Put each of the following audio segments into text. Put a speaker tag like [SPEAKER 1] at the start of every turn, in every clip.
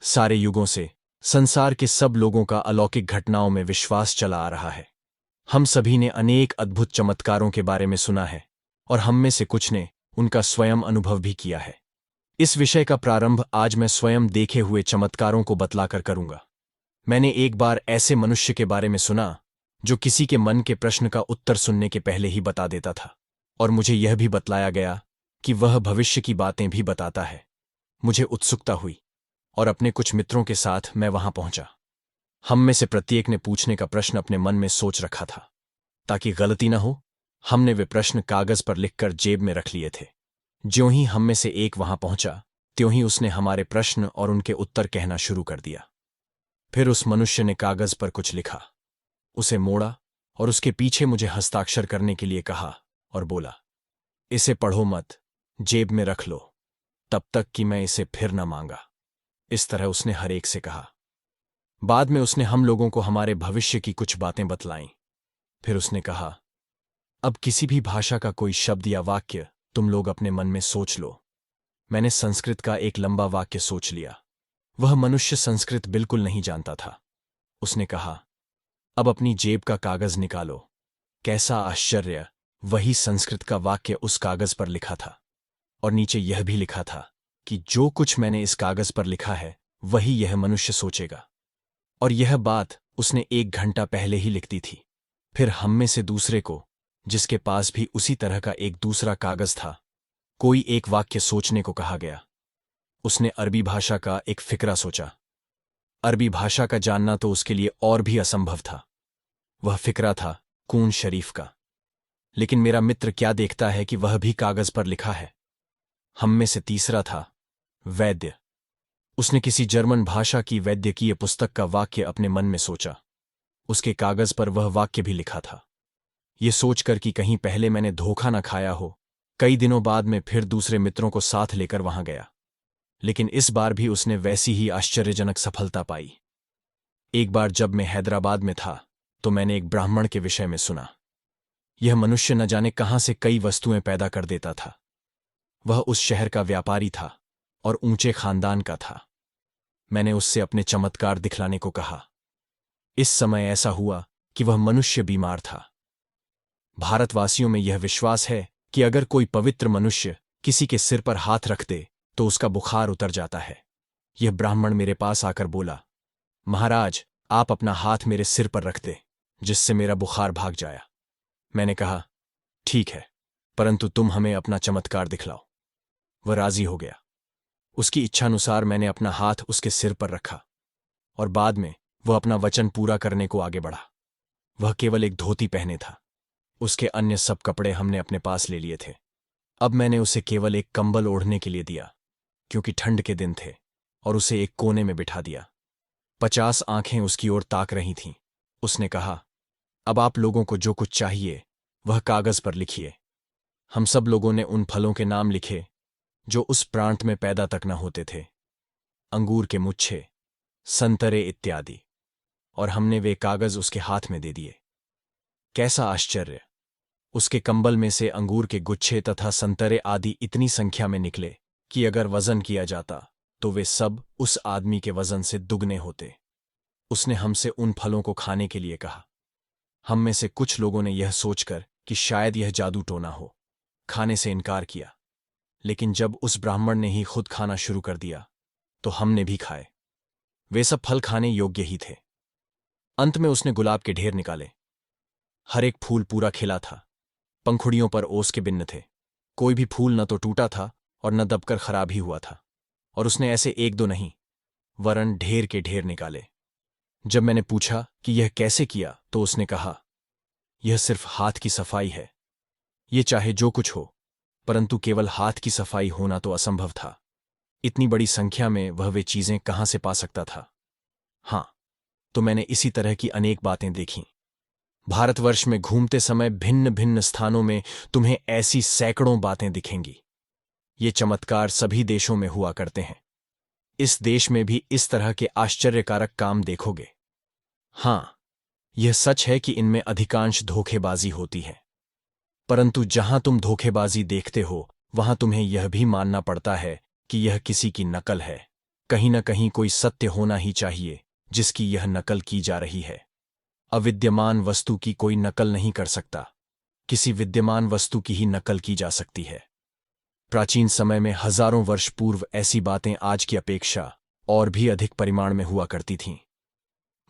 [SPEAKER 1] सारे युगों से संसार के सब लोगों का अलौकिक घटनाओं में विश्वास चला आ रहा है। हम सभी ने अनेक अद्भुत चमत्कारों के बारे में सुना है और हम में से कुछ ने उनका स्वयं अनुभव भी किया है। इस विषय का प्रारंभ आज मैं स्वयं देखे हुए चमत्कारों को बतलाकर करूंगा। मैंने एक बार ऐसे मनुष्य के बारे में सुना जो किसी के मन के प्रश्न का उत्तर सुनने के पहले ही बता देता था, और मुझे यह भी बतलाया गया कि वह भविष्य की बातें भी बताता है। मुझे उत्सुकता हुई और अपने कुछ मित्रों के साथ मैं वहां पहुंचा। हम में से प्रत्येक ने पूछने का प्रश्न अपने मन में सोच रखा था। ताकि गलती न हो, हमने वे प्रश्न कागज पर लिखकर जेब में रख लिए थे। ज्यों ही हम में से एक वहां पहुंचा, त्यों ही उसने हमारे प्रश्न और उनके उत्तर कहना शुरू कर दिया। फिर उस मनुष्य ने कागज पर कुछ लिखा, उसे मोड़ा और उसके पीछे मुझे हस्ताक्षर करने के लिए कहा और बोला, इसे पढ़ो मत, जेब में रख लो, तब तक कि मैं इसे फिर न मांगा। इस तरह उसने हर एक से कहा। बाद में उसने हम लोगों को हमारे भविष्य की कुछ बातें बतलाईं। फिर उसने कहा, अब किसी भी भाषा का कोई शब्द या वाक्य तुम लोग अपने मन में सोच लो। मैंने संस्कृत का एक लंबा वाक्य सोच लिया। वह मनुष्य संस्कृत बिल्कुल नहीं जानता था। उसने कहा, अब अपनी जेब का कागज निकालो। कैसा आश्चर्य, वही संस्कृत का वाक्य उस कागज पर लिखा था, और नीचे यह भी लिखा था कि जो कुछ मैंने इस कागज पर लिखा है वही यह मनुष्य सोचेगा। और यह बात उसने 1 घंटा पहले ही लिख दी थी। फिर हम में से दूसरे को, जिसके पास भी उसी तरह का एक दूसरा कागज था, कोई एक वाक्य सोचने को कहा गया। उसने अरबी भाषा का एक फिक्रा सोचा। अरबी भाषा का जानना तो उसके लिए और भी असंभव था। वह फिक्रा था कून शरीफ का। लेकिन मेरा मित्र क्या देखता है कि वह भी कागज पर लिखा है। हम में से तीसरा था वैद्य। उसने किसी जर्मन भाषा की वैद्यकीय पुस्तक का वाक्य अपने मन में सोचा। उसके कागज पर वह वाक्य भी लिखा था। ये सोचकर कि कहीं पहले मैंने धोखा न खाया हो, कई दिनों बाद में फिर दूसरे मित्रों को साथ लेकर वहां गया। लेकिन इस बार भी उसने वैसी ही आश्चर्यजनक सफलता पाई। एक बार जब मैं हैदराबाद में था तो मैंने एक ब्राह्मण के विषय में सुना। यह मनुष्य न जाने कहां से कई वस्तुएं पैदा कर देता था। वह उस शहर का व्यापारी था और ऊंचे खानदान का था। मैंने उससे अपने चमत्कार दिखलाने को कहा। इस समय ऐसा हुआ कि वह मनुष्य बीमार था। भारतवासियों में यह विश्वास है कि अगर कोई पवित्र मनुष्य किसी के सिर पर हाथ रख दे तो उसका बुखार उतर जाता है। यह ब्राह्मण मेरे पास आकर बोला, महाराज, आप अपना हाथ मेरे सिर पर रख दे, जिससे मेरा बुखार भाग जाया। मैंने कहा, ठीक है, परंतु तुम हमें अपना चमत्कार दिखलाओ। वह राजी हो गया। उसकी इच्छानुसार मैंने अपना हाथ उसके सिर पर रखा और बाद में वह अपना वचन पूरा करने को आगे बढ़ा। वह केवल एक धोती पहने था। उसके अन्य सब कपड़े हमने अपने पास ले लिए थे। अब मैंने उसे केवल एक कंबल ओढ़ने के लिए दिया, क्योंकि ठंड के दिन थे, और उसे एक कोने में बिठा दिया। 50 आंखें उसकी ओर ताक रही थीं। उसने कहा, अब आप लोगों को जो कुछ चाहिए वह कागज पर लिखिए। हम सब लोगों ने उन फलों के नाम लिखे जो उस प्रांत में पैदा तक न होते थे, अंगूर के मुच्छे, संतरे इत्यादि, और हमने वे कागज उसके हाथ में दे दिए। कैसा आश्चर्य! उसके कंबल में से अंगूर के गुच्छे तथा संतरे आदि इतनी संख्या में निकले कि अगर वजन किया जाता तो वे सब उस आदमी के वजन से दुगने होते। उसने हमसे उन फलों को खाने के लिए कहा। हम में से कुछ लोगों ने यह सोचकर कि शायद यह जादू टोना हो, खाने से इनकार किया। लेकिन जब उस ब्राह्मण ने ही खुद खाना शुरू कर दिया तो हमने भी खाए। वे सब फल खाने योग्य ही थे। अंत में उसने गुलाब के ढेर निकाले। हर एक फूल पूरा खिला था। पंखुड़ियों पर ओस के बिन्न थे। कोई भी फूल न तो टूटा था और न दबकर खराब ही हुआ था। और उसने ऐसे एक दो नहीं, वरन ढेर के ढेर निकाले। जब मैंने पूछा कि यह कैसे किया तो उसने कहा, यह सिर्फ हाथ की सफाई है। ये चाहे जो कुछ हो, परंतु केवल हाथ की सफाई होना तो असंभव था। इतनी बड़ी संख्या में वह वे चीजें कहां से पा सकता था। हां, तो मैंने इसी तरह की अनेक बातें देखीं। भारतवर्ष में घूमते समय भिन्न भिन्न स्थानों में तुम्हें ऐसी सैकड़ों बातें दिखेंगी। ये चमत्कार सभी देशों में हुआ करते हैं। इस देश में भी इस तरह के आश्चर्यकारक काम देखोगे। हां, यह सच है कि इनमें अधिकांश धोखेबाजी होती है, परंतु जहां तुम धोखेबाजी देखते हो वहां तुम्हें यह भी मानना पड़ता है कि यह किसी की नकल है, कहीं न कहीं कोई सत्य होना ही चाहिए जिसकी यह नकल की जा रही है। अविद्यमान वस्तु की कोई नकल नहीं कर सकता, किसी विद्यमान वस्तु की ही नकल की जा सकती है। प्राचीन समय में हजारों वर्ष पूर्व ऐसी बातें आज की अपेक्षा और भी अधिक परिमाण में हुआ करती थीं।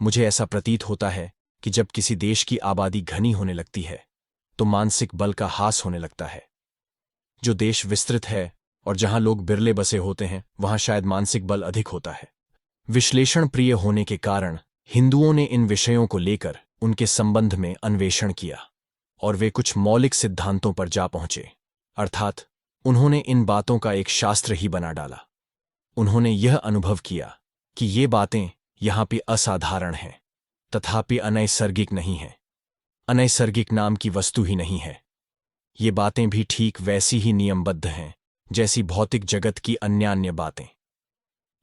[SPEAKER 1] मुझे ऐसा प्रतीत होता है कि जब किसी देश की आबादी घनी होने लगती है तो मानसिक बल का हास होने लगता है। जो देश विस्तृत है और जहां लोग बिरले बसे होते हैं वहां शायद मानसिक बल अधिक होता है। विश्लेषण प्रिय होने के कारण हिंदुओं ने इन विषयों को लेकर उनके संबंध में अन्वेषण किया और वे कुछ मौलिक सिद्धांतों पर जा पहुंचे, अर्थात उन्होंने इन बातों का एक शास्त्र ही बना डाला। उन्होंने यह अनुभव किया कि ये बातें यहां पे असाधारण हैं, तथापि अनैसर्गिक नहीं हैं। अनैसर्गिक नाम की वस्तु ही नहीं है। ये बातें भी ठीक वैसी ही नियमबद्ध हैं जैसी भौतिक जगत की अन्यान्य बातें।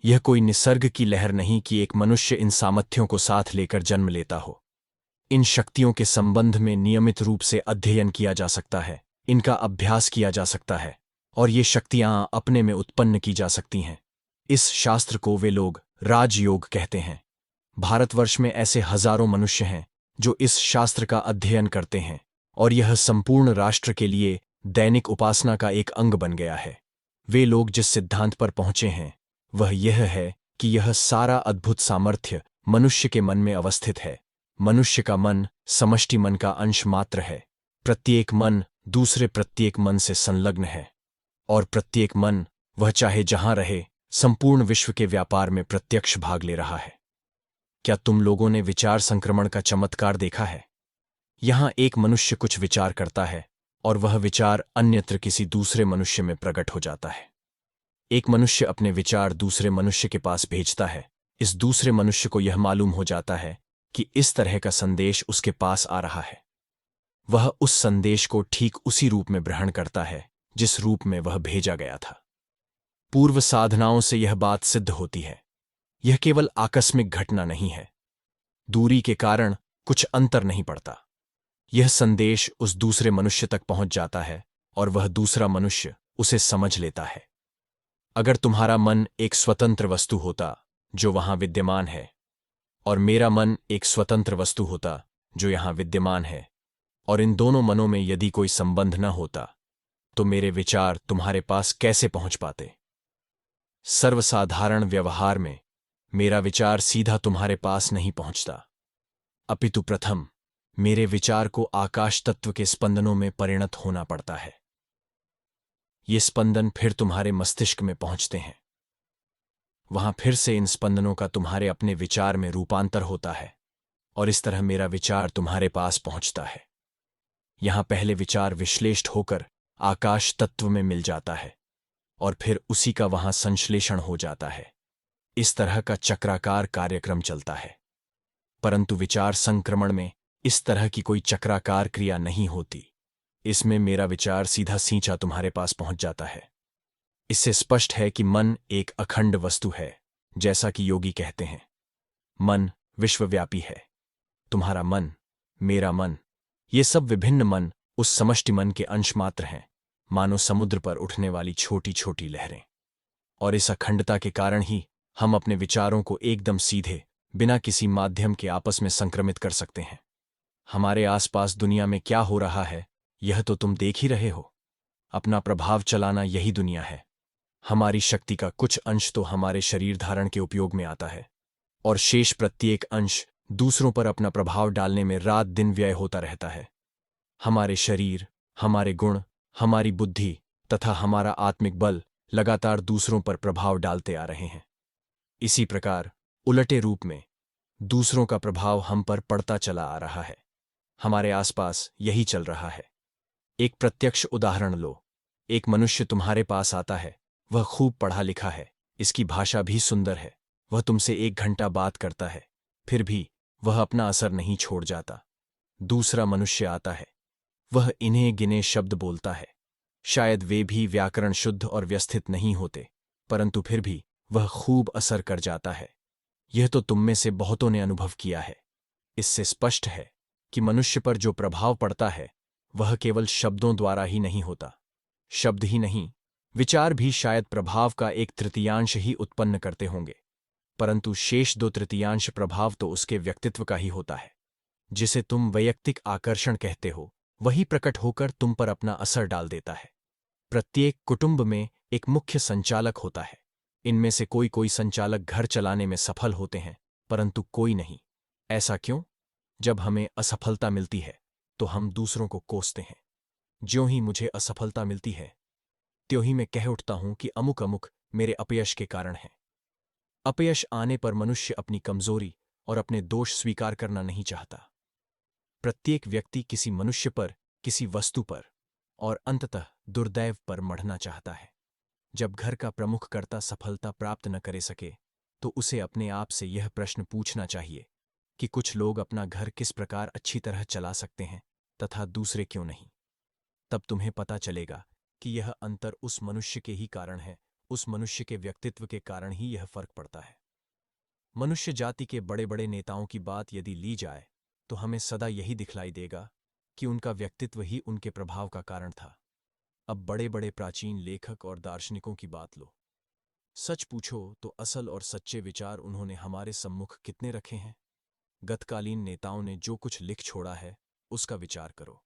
[SPEAKER 1] यह कोई निसर्ग की लहर नहीं कि एक मनुष्य इन सामर्थ्यों को साथ लेकर जन्म लेता हो। इन शक्तियों के संबंध में नियमित रूप से अध्ययन किया जा सकता है, इनका अभ्यास किया जा सकता है और ये शक्तियां अपने में उत्पन्न की जा सकती हैं। इस शास्त्र को वे लोग राजयोग कहते हैं। भारतवर्ष में ऐसे हजारों मनुष्य हैं जो इस शास्त्र का अध्ययन करते हैं और यह संपूर्ण राष्ट्र के लिए दैनिक उपासना का एक अंग बन गया है। वे लोग जिस सिद्धांत पर पहुंचे हैं वह यह है कि यह सारा अद्भुत सामर्थ्य मनुष्य के मन में अवस्थित है। मनुष्य का मन समष्टि मन का अंश मात्र है। प्रत्येक मन दूसरे प्रत्येक मन से संलग्न है और प्रत्येक मन, वह चाहे जहां रहे, संपूर्ण विश्व के व्यापार में प्रत्यक्ष भाग ले रहा है। क्या तुम लोगों ने विचार संक्रमण का चमत्कार देखा है? यहां एक मनुष्य कुछ विचार करता है और वह विचार अन्यत्र किसी दूसरे मनुष्य में प्रकट हो जाता है। एक मनुष्य अपने विचार दूसरे मनुष्य के पास भेजता है। इस दूसरे मनुष्य को यह मालूम हो जाता है कि इस तरह का संदेश उसके पास आ रहा है। वह उस संदेश को ठीक उसी रूप में ग्रहण करता है जिस रूप में वह भेजा गया था। पूर्व साधनाओं से यह बात सिद्ध होती है। यह केवल आकस्मिक घटना नहीं है। दूरी के कारण कुछ अंतर नहीं पड़ता। यह संदेश उस दूसरे मनुष्य तक पहुंच जाता है और वह दूसरा मनुष्य उसे समझ लेता है। अगर तुम्हारा मन एक स्वतंत्र वस्तु होता जो वहां विद्यमान है और मेरा मन एक स्वतंत्र वस्तु होता जो यहां विद्यमान है, और इन दोनों मनों में यदि कोई संबंध न होता तो मेरे विचार तुम्हारे पास कैसे पहुंच पाते? सर्वसाधारण व्यवहार में मेरा विचार सीधा तुम्हारे पास नहीं पहुंचता, अपितु प्रथम मेरे विचार को आकाश तत्व के स्पंदनों में परिणत होना पड़ता है। ये स्पंदन फिर तुम्हारे मस्तिष्क में पहुंचते हैं। वहां फिर से इन स्पंदनों का तुम्हारे अपने विचार में रूपांतर होता है और इस तरह मेरा विचार तुम्हारे पास पहुंचता है। यहां पहले विचार विश्लेषित होकर आकाश तत्व में मिल जाता है और फिर उसी का वहां संश्लेषण हो जाता है। इस तरह का चक्राकार कार्यक्रम चलता है, परंतु विचार संक्रमण में इस तरह की कोई चक्राकार क्रिया नहीं होती। इसमें मेरा विचार सीधा सींचा तुम्हारे पास पहुंच जाता है। इससे स्पष्ट है कि मन एक अखंड वस्तु है, जैसा कि योगी कहते हैं। मन विश्वव्यापी है। तुम्हारा मन, मेरा मन, ये सब विभिन्न मन उस समष्टि मन के अंश मात्र हैं, मानो समुद्र पर उठने वाली छोटी छोटी लहरें। और इस अखंडता के कारण ही हम अपने विचारों को एकदम सीधे, बिना किसी माध्यम के आपस में संक्रमित कर सकते हैं। हमारे आसपास दुनिया में क्या हो रहा है यह तो तुम देख ही रहे हो। अपना प्रभाव चलाना यही दुनिया है। हमारी शक्ति का कुछ अंश तो हमारे शरीर धारण के उपयोग में आता है और शेष प्रत्येक अंश दूसरों पर अपना प्रभाव डालने में रात दिन व्यय होता रहता है। हमारे शरीर, हमारे गुण, हमारी बुद्धि तथा हमारा आत्मिक बल लगातार दूसरों पर प्रभाव डालते आ रहे हैं। इसी प्रकार उलटे रूप में दूसरों का प्रभाव हम पर पड़ता चला आ रहा है। हमारे आसपास यही चल रहा है। एक प्रत्यक्ष उदाहरण लो। एक मनुष्य तुम्हारे पास आता है। वह खूब पढ़ा लिखा है, इसकी भाषा भी सुंदर है। वह तुमसे 1 घंटा बात करता है, फिर भी वह अपना असर नहीं छोड़ जाता। दूसरा मनुष्य आता है। वह इन्हें गिने शब्द बोलता है। शायद वे भी व्याकरण शुद्ध और व्यवस्थित नहीं होते, परंतु फिर भी वह खूब असर कर जाता है। यह तो तुम में से बहुतों ने अनुभव किया है। इससे स्पष्ट है कि मनुष्य पर जो प्रभाव पड़ता है वह केवल शब्दों द्वारा ही नहीं होता। शब्द ही नहीं, विचार भी शायद प्रभाव का एक तृतीयांश ही उत्पन्न करते होंगे, परंतु शेष दो तृतीयांश प्रभाव तो उसके व्यक्तित्व का ही होता है। जिसे तुम वैयक्तिक आकर्षण कहते हो, वही प्रकट होकर तुम पर अपना असर डाल देता है। प्रत्येक कुटुंब में एक मुख्य संचालक होता है। इनमें से कोई कोई संचालक घर चलाने में सफल होते हैं, परंतु कोई नहीं। ऐसा क्यों? जब हमें असफलता मिलती है तो हम दूसरों को कोसते हैं। ज्यों ही मुझे असफलता मिलती है त्यों ही मैं कह उठता हूं कि अमुक अमुक मेरे अपयश के कारण है। अपयश आने पर मनुष्य अपनी कमजोरी और अपने दोष स्वीकार करना नहीं चाहता। प्रत्येक व्यक्ति किसी मनुष्य पर, किसी वस्तु पर और अंततः दुर्दैव पर मढ़ना चाहता है। जब घर का प्रमुख कर्ता सफलता प्राप्त न करे सके तो उसे अपने आप से यह प्रश्न पूछना चाहिए कि कुछ लोग अपना घर किस प्रकार अच्छी तरह चला सकते हैं तथा दूसरे क्यों नहीं। तब तुम्हें पता चलेगा कि यह अंतर उस मनुष्य के ही कारण है, उस मनुष्य के व्यक्तित्व के कारण ही यह फर्क पड़ता है। मनुष्य जाति के बड़े बड़े नेताओं की बात यदि ली जाए तो हमें सदा यही दिखलाई देगा कि उनका व्यक्तित्व ही उनके प्रभाव का कारण था। अब बड़े बड़े प्राचीन लेखक और दार्शनिकों की बात लो। सच पूछो तो असल और सच्चे विचार उन्होंने हमारे सम्मुख कितने रखे हैं? गतकालीन नेताओं ने जो कुछ लिख छोड़ा है उसका विचार करो।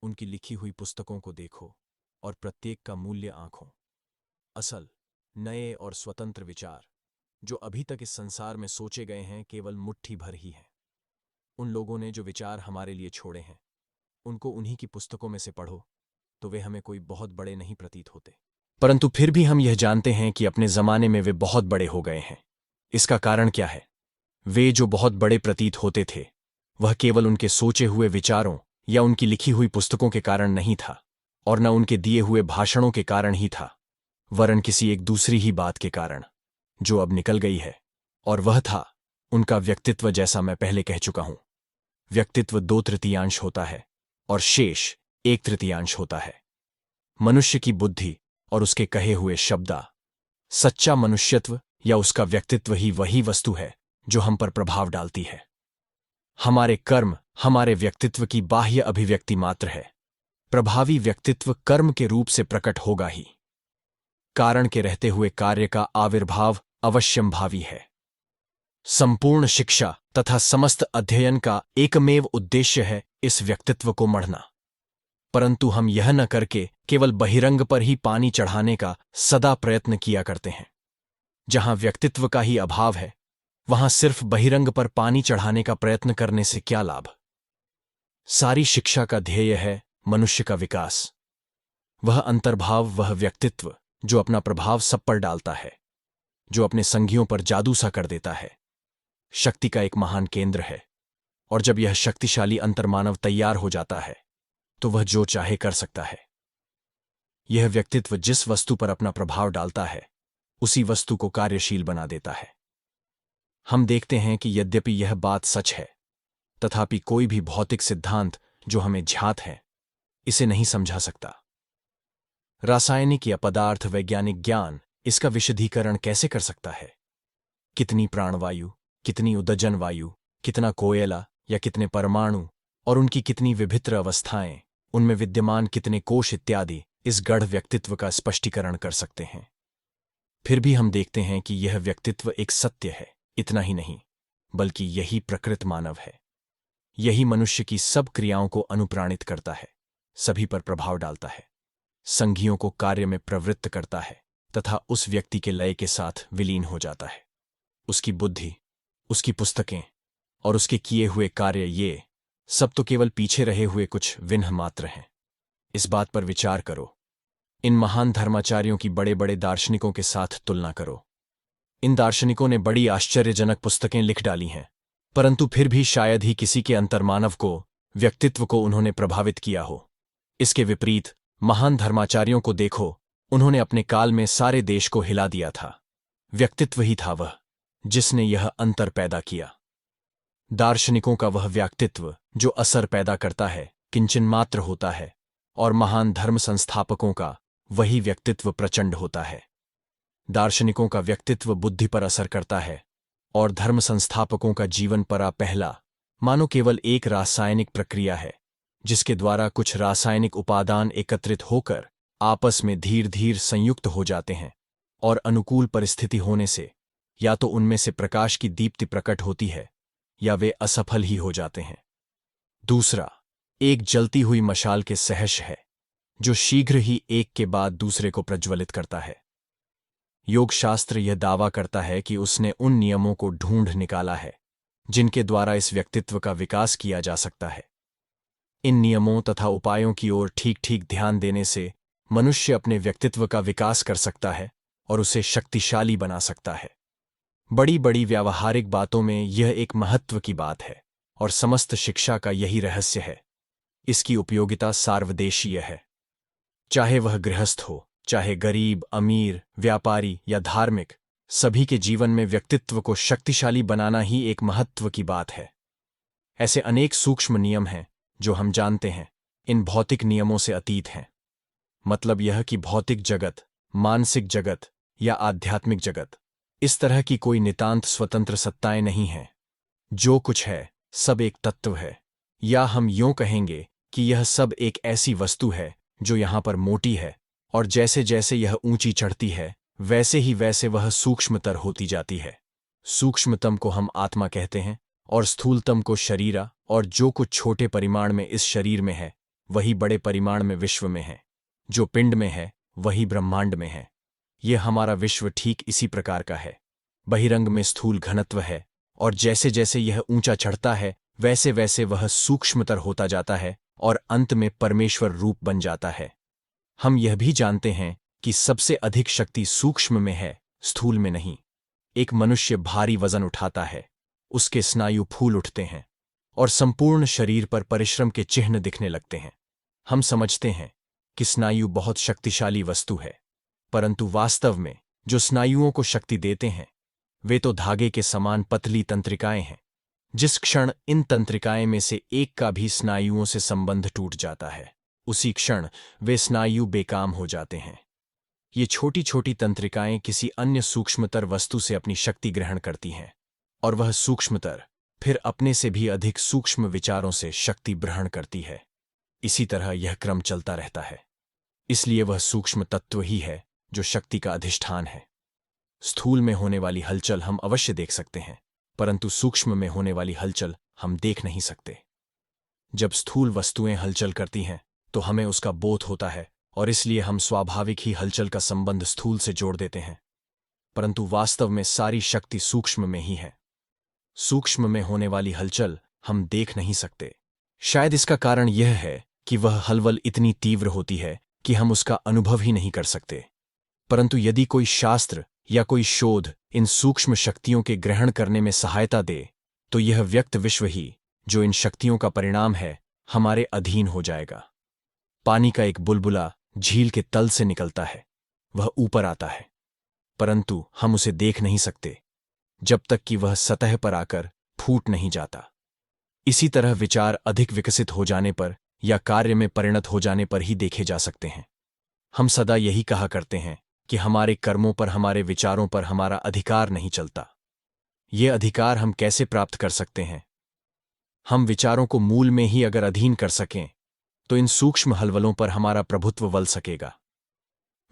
[SPEAKER 1] उनकी लिखी हुई पुस्तकों को देखो और प्रत्येक का मूल्य आंखों। असल, नए और स्वतंत्र विचार जो अभी तक इस संसार में सोचे गए हैं केवल मुट्ठी भर ही हैं। उन लोगों ने जो विचार हमारे लिए छोड़े हैं उनको उन्हीं की पुस्तकों में से पढ़ो तो वे हमें कोई बहुत बड़े नहीं प्रतीत होते, परंतु फिर भी हम यह जानते हैं कि अपने जमाने में वे बहुत बड़े हो गए हैं। इसका कारण क्या है? वे जो बहुत बड़े प्रतीत होते थे वह केवल उनके सोचे हुए विचारों या उनकी लिखी हुई पुस्तकों के कारण नहीं था और न उनके दिए हुए भाषणों के कारण ही था, वरन किसी एक दूसरी ही बात के कारण जो अब निकल गई है, और वह था उनका व्यक्तित्व। जैसा मैं पहले कह चुका हूं, व्यक्तित्व 2/3 होता है और शेष 1/3 होता है। मनुष्य की बुद्धि और उसके कहे हुए शब्दा। सच्चा मनुष्यत्व या उसका व्यक्तित्व ही वही वस्तु है जो हम पर प्रभाव डालती है। हमारे कर्म हमारे व्यक्तित्व की बाह्य अभिव्यक्ति मात्र है। प्रभावी व्यक्तित्व कर्म के रूप से प्रकट होगा ही। कारण के रहते हुए कार्य का आविर्भाव अवश्यंभावी है। संपूर्ण शिक्षा तथा समस्त अध्ययन का एकमेव उद्देश्य है इस व्यक्तित्व को मढ़ना, परंतु हम यह न करके केवल बहिरंग पर ही पानी चढ़ाने का सदा प्रयत्न किया करते हैं। जहां व्यक्तित्व का ही अभाव है वहां सिर्फ बहिरंग पर पानी चढ़ाने का प्रयत्न करने से क्या लाभ? सारी शिक्षा का ध्येय है मनुष्य का विकास। वह अंतर्भाव, वह व्यक्तित्व जो अपना प्रभाव सब पर डालता है, जो अपने संगियों पर जादू सा कर देता है, शक्ति का एक महान केंद्र है। और जब यह शक्तिशाली अंतर्मानव तैयार हो जाता है तो वह जो चाहे कर सकता है। यह व्यक्तित्व जिस वस्तु पर अपना प्रभाव डालता है उसी वस्तु को कार्यशील बना देता है। हम देखते हैं कि यद्यपि यह बात सच है तथापि कोई भी भौतिक सिद्धांत जो हमें ज्ञात है इसे नहीं समझा सकता। रासायनिक या पदार्थ वैज्ञानिक ज्ञान इसका विशदीकरण कैसे कर सकता है? कितनी प्राणवायु, कितनी उदजन वायु, कितना कोयला या कितने परमाणु और उनकी कितनी विभिन्न अवस्थाएं, उनमें विद्यमान कितने कोश इत्यादि इस गढ़ व्यक्तित्व का स्पष्टीकरण कर सकते हैं। फिर भी हम देखते हैं कि यह व्यक्तित्व एक सत्य है। इतना ही नहीं बल्कि यही प्रकृत मानव है। यही मनुष्य की सब क्रियाओं को अनुप्राणित करता है, सभी पर प्रभाव डालता है, संघियों को कार्य में प्रवृत्त करता है तथा उस व्यक्ति के लय के साथ विलीन हो जाता है। उसकी बुद्धि, उसकी पुस्तकें और उसके किए हुए कार्य, ये सब तो केवल पीछे रहे हुए कुछ विन्ह मात्र हैं। इस बात पर विचार करो। इन महान धर्माचार्यों की बड़े बड़े दार्शनिकों के साथ तुलना करो। इन दार्शनिकों ने बड़ी आश्चर्यजनक पुस्तकें लिख डाली हैं, परंतु फिर भी शायद ही किसी के अंतर्मानव को, व्यक्तित्व को उन्होंने प्रभावित किया हो। इसके विपरीत महान धर्माचार्यों को देखो, उन्होंने अपने काल में सारे देश को हिला दिया था। व्यक्तित्व ही था वह जिसने यह अंतर पैदा किया। दार्शनिकों का वह व्यक्तित्व जो असर पैदा करता है किंचन मात्र होता है, और महान धर्म संस्थापकों का वही व्यक्तित्व प्रचंड होता है। दार्शनिकों का व्यक्तित्व बुद्धि पर असर करता है और धर्म संस्थापकों का जीवन परा पहला मानो केवल एक रासायनिक प्रक्रिया है जिसके द्वारा कुछ रासायनिक उपादान एकत्रित होकर आपस में धीरे धीरे संयुक्त हो जाते हैं और अनुकूल परिस्थिति होने से या तो उनमें से प्रकाश की दीप्ति प्रकट होती है या वे असफल ही हो जाते हैं। दूसरा, एक जलती हुई मशाल के सहश है जो शीघ्र ही एक के बाद दूसरे को प्रज्वलित करता है। योग शास्त्र यह दावा करता है कि उसने उन नियमों को ढूंढ निकाला है जिनके द्वारा इस व्यक्तित्व का विकास किया जा सकता है। इन नियमों तथा उपायों की ओर ठीक ठीक ध्यान देने से मनुष्य अपने व्यक्तित्व का विकास कर सकता है और उसे शक्तिशाली बना सकता है। बड़ी बड़ी व्यावहारिक बातों में यह एक महत्व की बात है और समस्त शिक्षा का यही रहस्य है। इसकी उपयोगिता सार्वदेशीय है। चाहे वह गृहस्थ हो, चाहे गरीब, अमीर, व्यापारी या धार्मिक, सभी के जीवन में व्यक्तित्व को शक्तिशाली बनाना ही एक महत्व की बात है। ऐसे अनेक सूक्ष्म नियम हैं जो हम जानते हैं, इन भौतिक नियमों से अतीत हैं। मतलब यह कि भौतिक जगत, मानसिक जगत या आध्यात्मिक जगत, इस तरह की कोई नितांत स्वतंत्र सत्ताएं नहीं हैं। जो कुछ है सब एक तत्व है, या हम यूं कहेंगे कि यह सब एक ऐसी वस्तु है जो यहां पर मोटी है और जैसे जैसे यह ऊंची चढ़ती है वैसे ही वैसे वह सूक्ष्मतर होती जाती है। सूक्ष्मतम को हम आत्मा कहते हैं और स्थूलतम को शरीरा, और जो कुछ छोटे परिमाण में इस शरीर में है वही बड़े परिमाण में विश्व में है। जो पिंड में है वही ब्रह्मांड में है। यह हमारा विश्व ठीक इसी प्रकार का है। बहिरंग में स्थूल घनत्व है और जैसे जैसे यह ऊंचा चढ़ता है वैसे वैसे वह सूक्ष्मतर होता जाता है और अंत में परमेश्वर रूप बन जाता है। हम यह भी जानते हैं कि सबसे अधिक शक्ति सूक्ष्म में है, स्थूल में नहीं। एक मनुष्य भारी वजन उठाता है, उसके स्नायु फूल उठते हैं और संपूर्ण शरीर पर परिश्रम के चिन्ह दिखने लगते हैं। हम समझते हैं कि स्नायु बहुत शक्तिशाली वस्तु है, परंतु वास्तव में जो स्नायुओं को शक्ति देते हैं वे तो धागे के समान पतली तंत्रिकाएं हैं। जिस क्षण इन तंत्रिकाएं में से एक का भी स्नायुओं से संबंध टूट जाता है, उसी क्षण वे स्नायु बेकाम हो जाते हैं। ये छोटी छोटी तंत्रिकाएं किसी अन्य सूक्ष्मतर वस्तु से अपनी शक्ति ग्रहण करती हैं और वह सूक्ष्मतर फिर अपने से भी अधिक सूक्ष्म विचारों से शक्ति ग्रहण करती है। इसी तरह यह क्रम चलता रहता है। इसलिए वह सूक्ष्म तत्व ही है जो शक्ति का अधिष्ठान है। स्थूल में होने वाली हलचल हम अवश्य देख सकते हैं, परंतु सूक्ष्म में होने वाली हलचल हम देख नहीं सकते। जब स्थूल वस्तुएं हलचल करती हैं तो हमें उसका बोध होता है और इसलिए हम स्वाभाविक ही हलचल का संबंध स्थूल से जोड़ देते हैं, परंतु वास्तव में सारी शक्ति सूक्ष्म में ही है। सूक्ष्म में होने वाली हलचल हम देख नहीं सकते। शायद इसका कारण यह है कि वह हलचल इतनी तीव्र होती है कि हम उसका अनुभव ही नहीं कर सकते। परंतु यदि कोई शास्त्र या कोई शोध इन सूक्ष्म शक्तियों के ग्रहण करने में सहायता दे तो यह व्यक्त विश्व ही, जो इन शक्तियों का परिणाम है, हमारे अधीन हो जाएगा। पानी का एक बुलबुला झील के तल से निकलता है, वह ऊपर आता है, परंतु हम उसे देख नहीं सकते जब तक कि वह सतह पर आकर फूट नहीं जाता। इसी तरह विचार अधिक विकसित हो जाने पर या कार्य में परिणत हो जाने पर ही देखे जा सकते हैं। हम सदा यही कहा करते हैं कि हमारे कर्मों पर, हमारे विचारों पर हमारा अधिकार नहीं चलता। ये अधिकार हम कैसे प्राप्त कर सकते हैं? हम विचारों को मूल में ही अगर अधीन कर सकें तो इन सूक्ष्म हलवलों पर हमारा प्रभुत्व बल सकेगा।